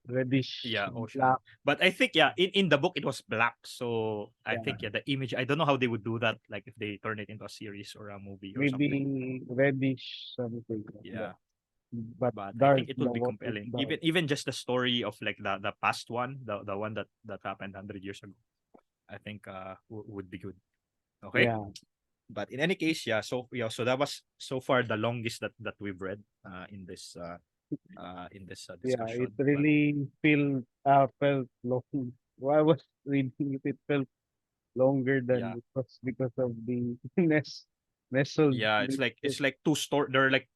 reddish yeah, ocean. black. But I think yeah, in the book it was black. So I Yeah, think yeah, the image, I don't know how they would do that, like if they turn it into a series or a movie or something. maybe reddish something like that. Yeah. But But I dark. think it The would be water is compelling. dark. Even just the story of like the past one, the one that happened 100 years ago. I think would be good. Okay? Yeah, But in any case, yeah, so yeah, so that was so far the longest that we've read in this yeah. It discussion. But really felt long. While I was reading it, it felt longer than yeah, it was because of the nestled yeah, it's nature. like two story. They're like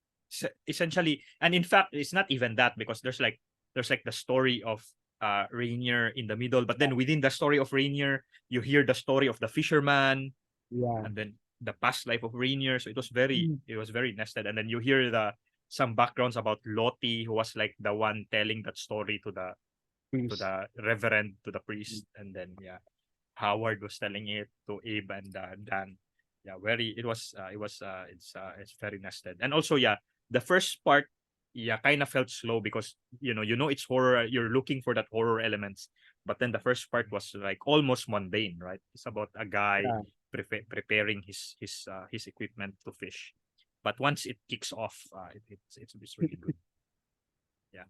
essentially, and in fact, it's not even that, because there's like the story of Rainier in the middle, but then within the story of Rainier, you hear the story of the fisherman, Yeah. and then the past life of Rainier. So it was very nested, and then you hear the some backgrounds about Lottie, who was like the one telling that story to Please. the reverend, to the priest, and then yeah, Howard was telling it to Abe and Dan. Yeah, very. It's very nested, and also yeah, the first part, yeah, kind of felt slow because it's horror. You're looking for that horror elements, but then the first part was like almost mundane, right? It's about a guy Yeah. preparing his equipment to fish, but once it kicks off, it's really good. Yeah.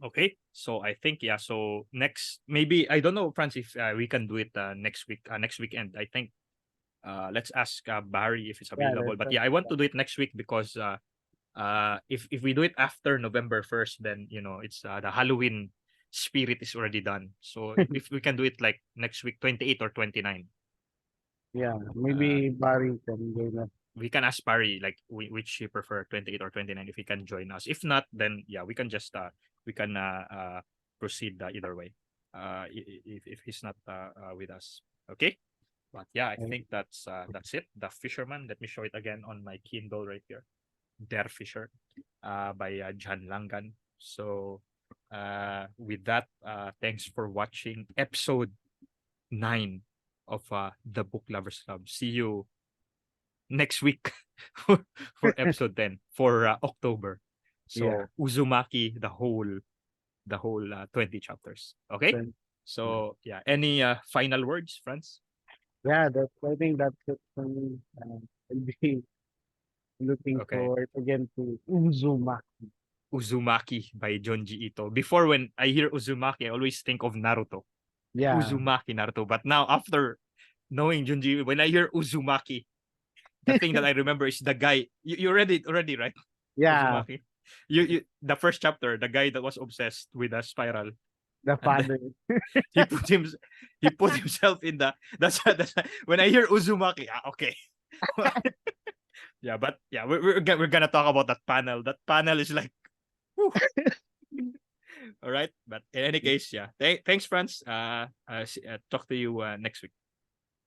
Okay. So I think yeah. So next, maybe I don't know, Franz, if we can do it next week, next weekend. I think let's ask Barry if it's Yeah, available. But that's yeah, I want to do it next week because if we do it after November 1st, then it's the Halloween spirit is already done. So if we can do it like next week, 28 or 29, yeah. uh, Maybe Barry can join us. we can ask Barry like which you prefer, 28 or 29, if he can join us. If not, then yeah, we can just we can proceed either way. If he's not with us, okay. But yeah, I think that's it. The Fisherman. Let me show it again on my Kindle right here. Der Fisher, by John Langan. So with that, thanks for watching episode 9 of the Book Lovers Club. See you next week for episode 10 for October. Yeah. So Uzumaki, the whole 20 chapters. Okay? Then, yeah. So yeah, any final words, friends? Yeah, I think that's it for me. I'll be looking Okay. forward again to Uzuma. Uzumaki by Junji Ito. Before, when I hear Uzumaki, I always think of Naruto. Yeah. Uzumaki Naruto. But now, after knowing Junji, when I hear Uzumaki, the thing that I remember is the guy. You read it already, right? Yeah. Uzumaki. You the first chapter, the guy that was obsessed with a spiral, The and then father. he put him he put himself in the. That's when I hear Uzumaki. Okay. Yeah, but yeah, we're gonna talk about that panel. That panel is like, whew. All right. But in any case, yeah. Thanks, friends. Talk to you next week.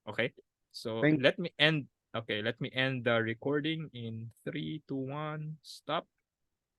Okay. So Thank let me end. Okay, let me end the recording in 3, 2, 1. Stop.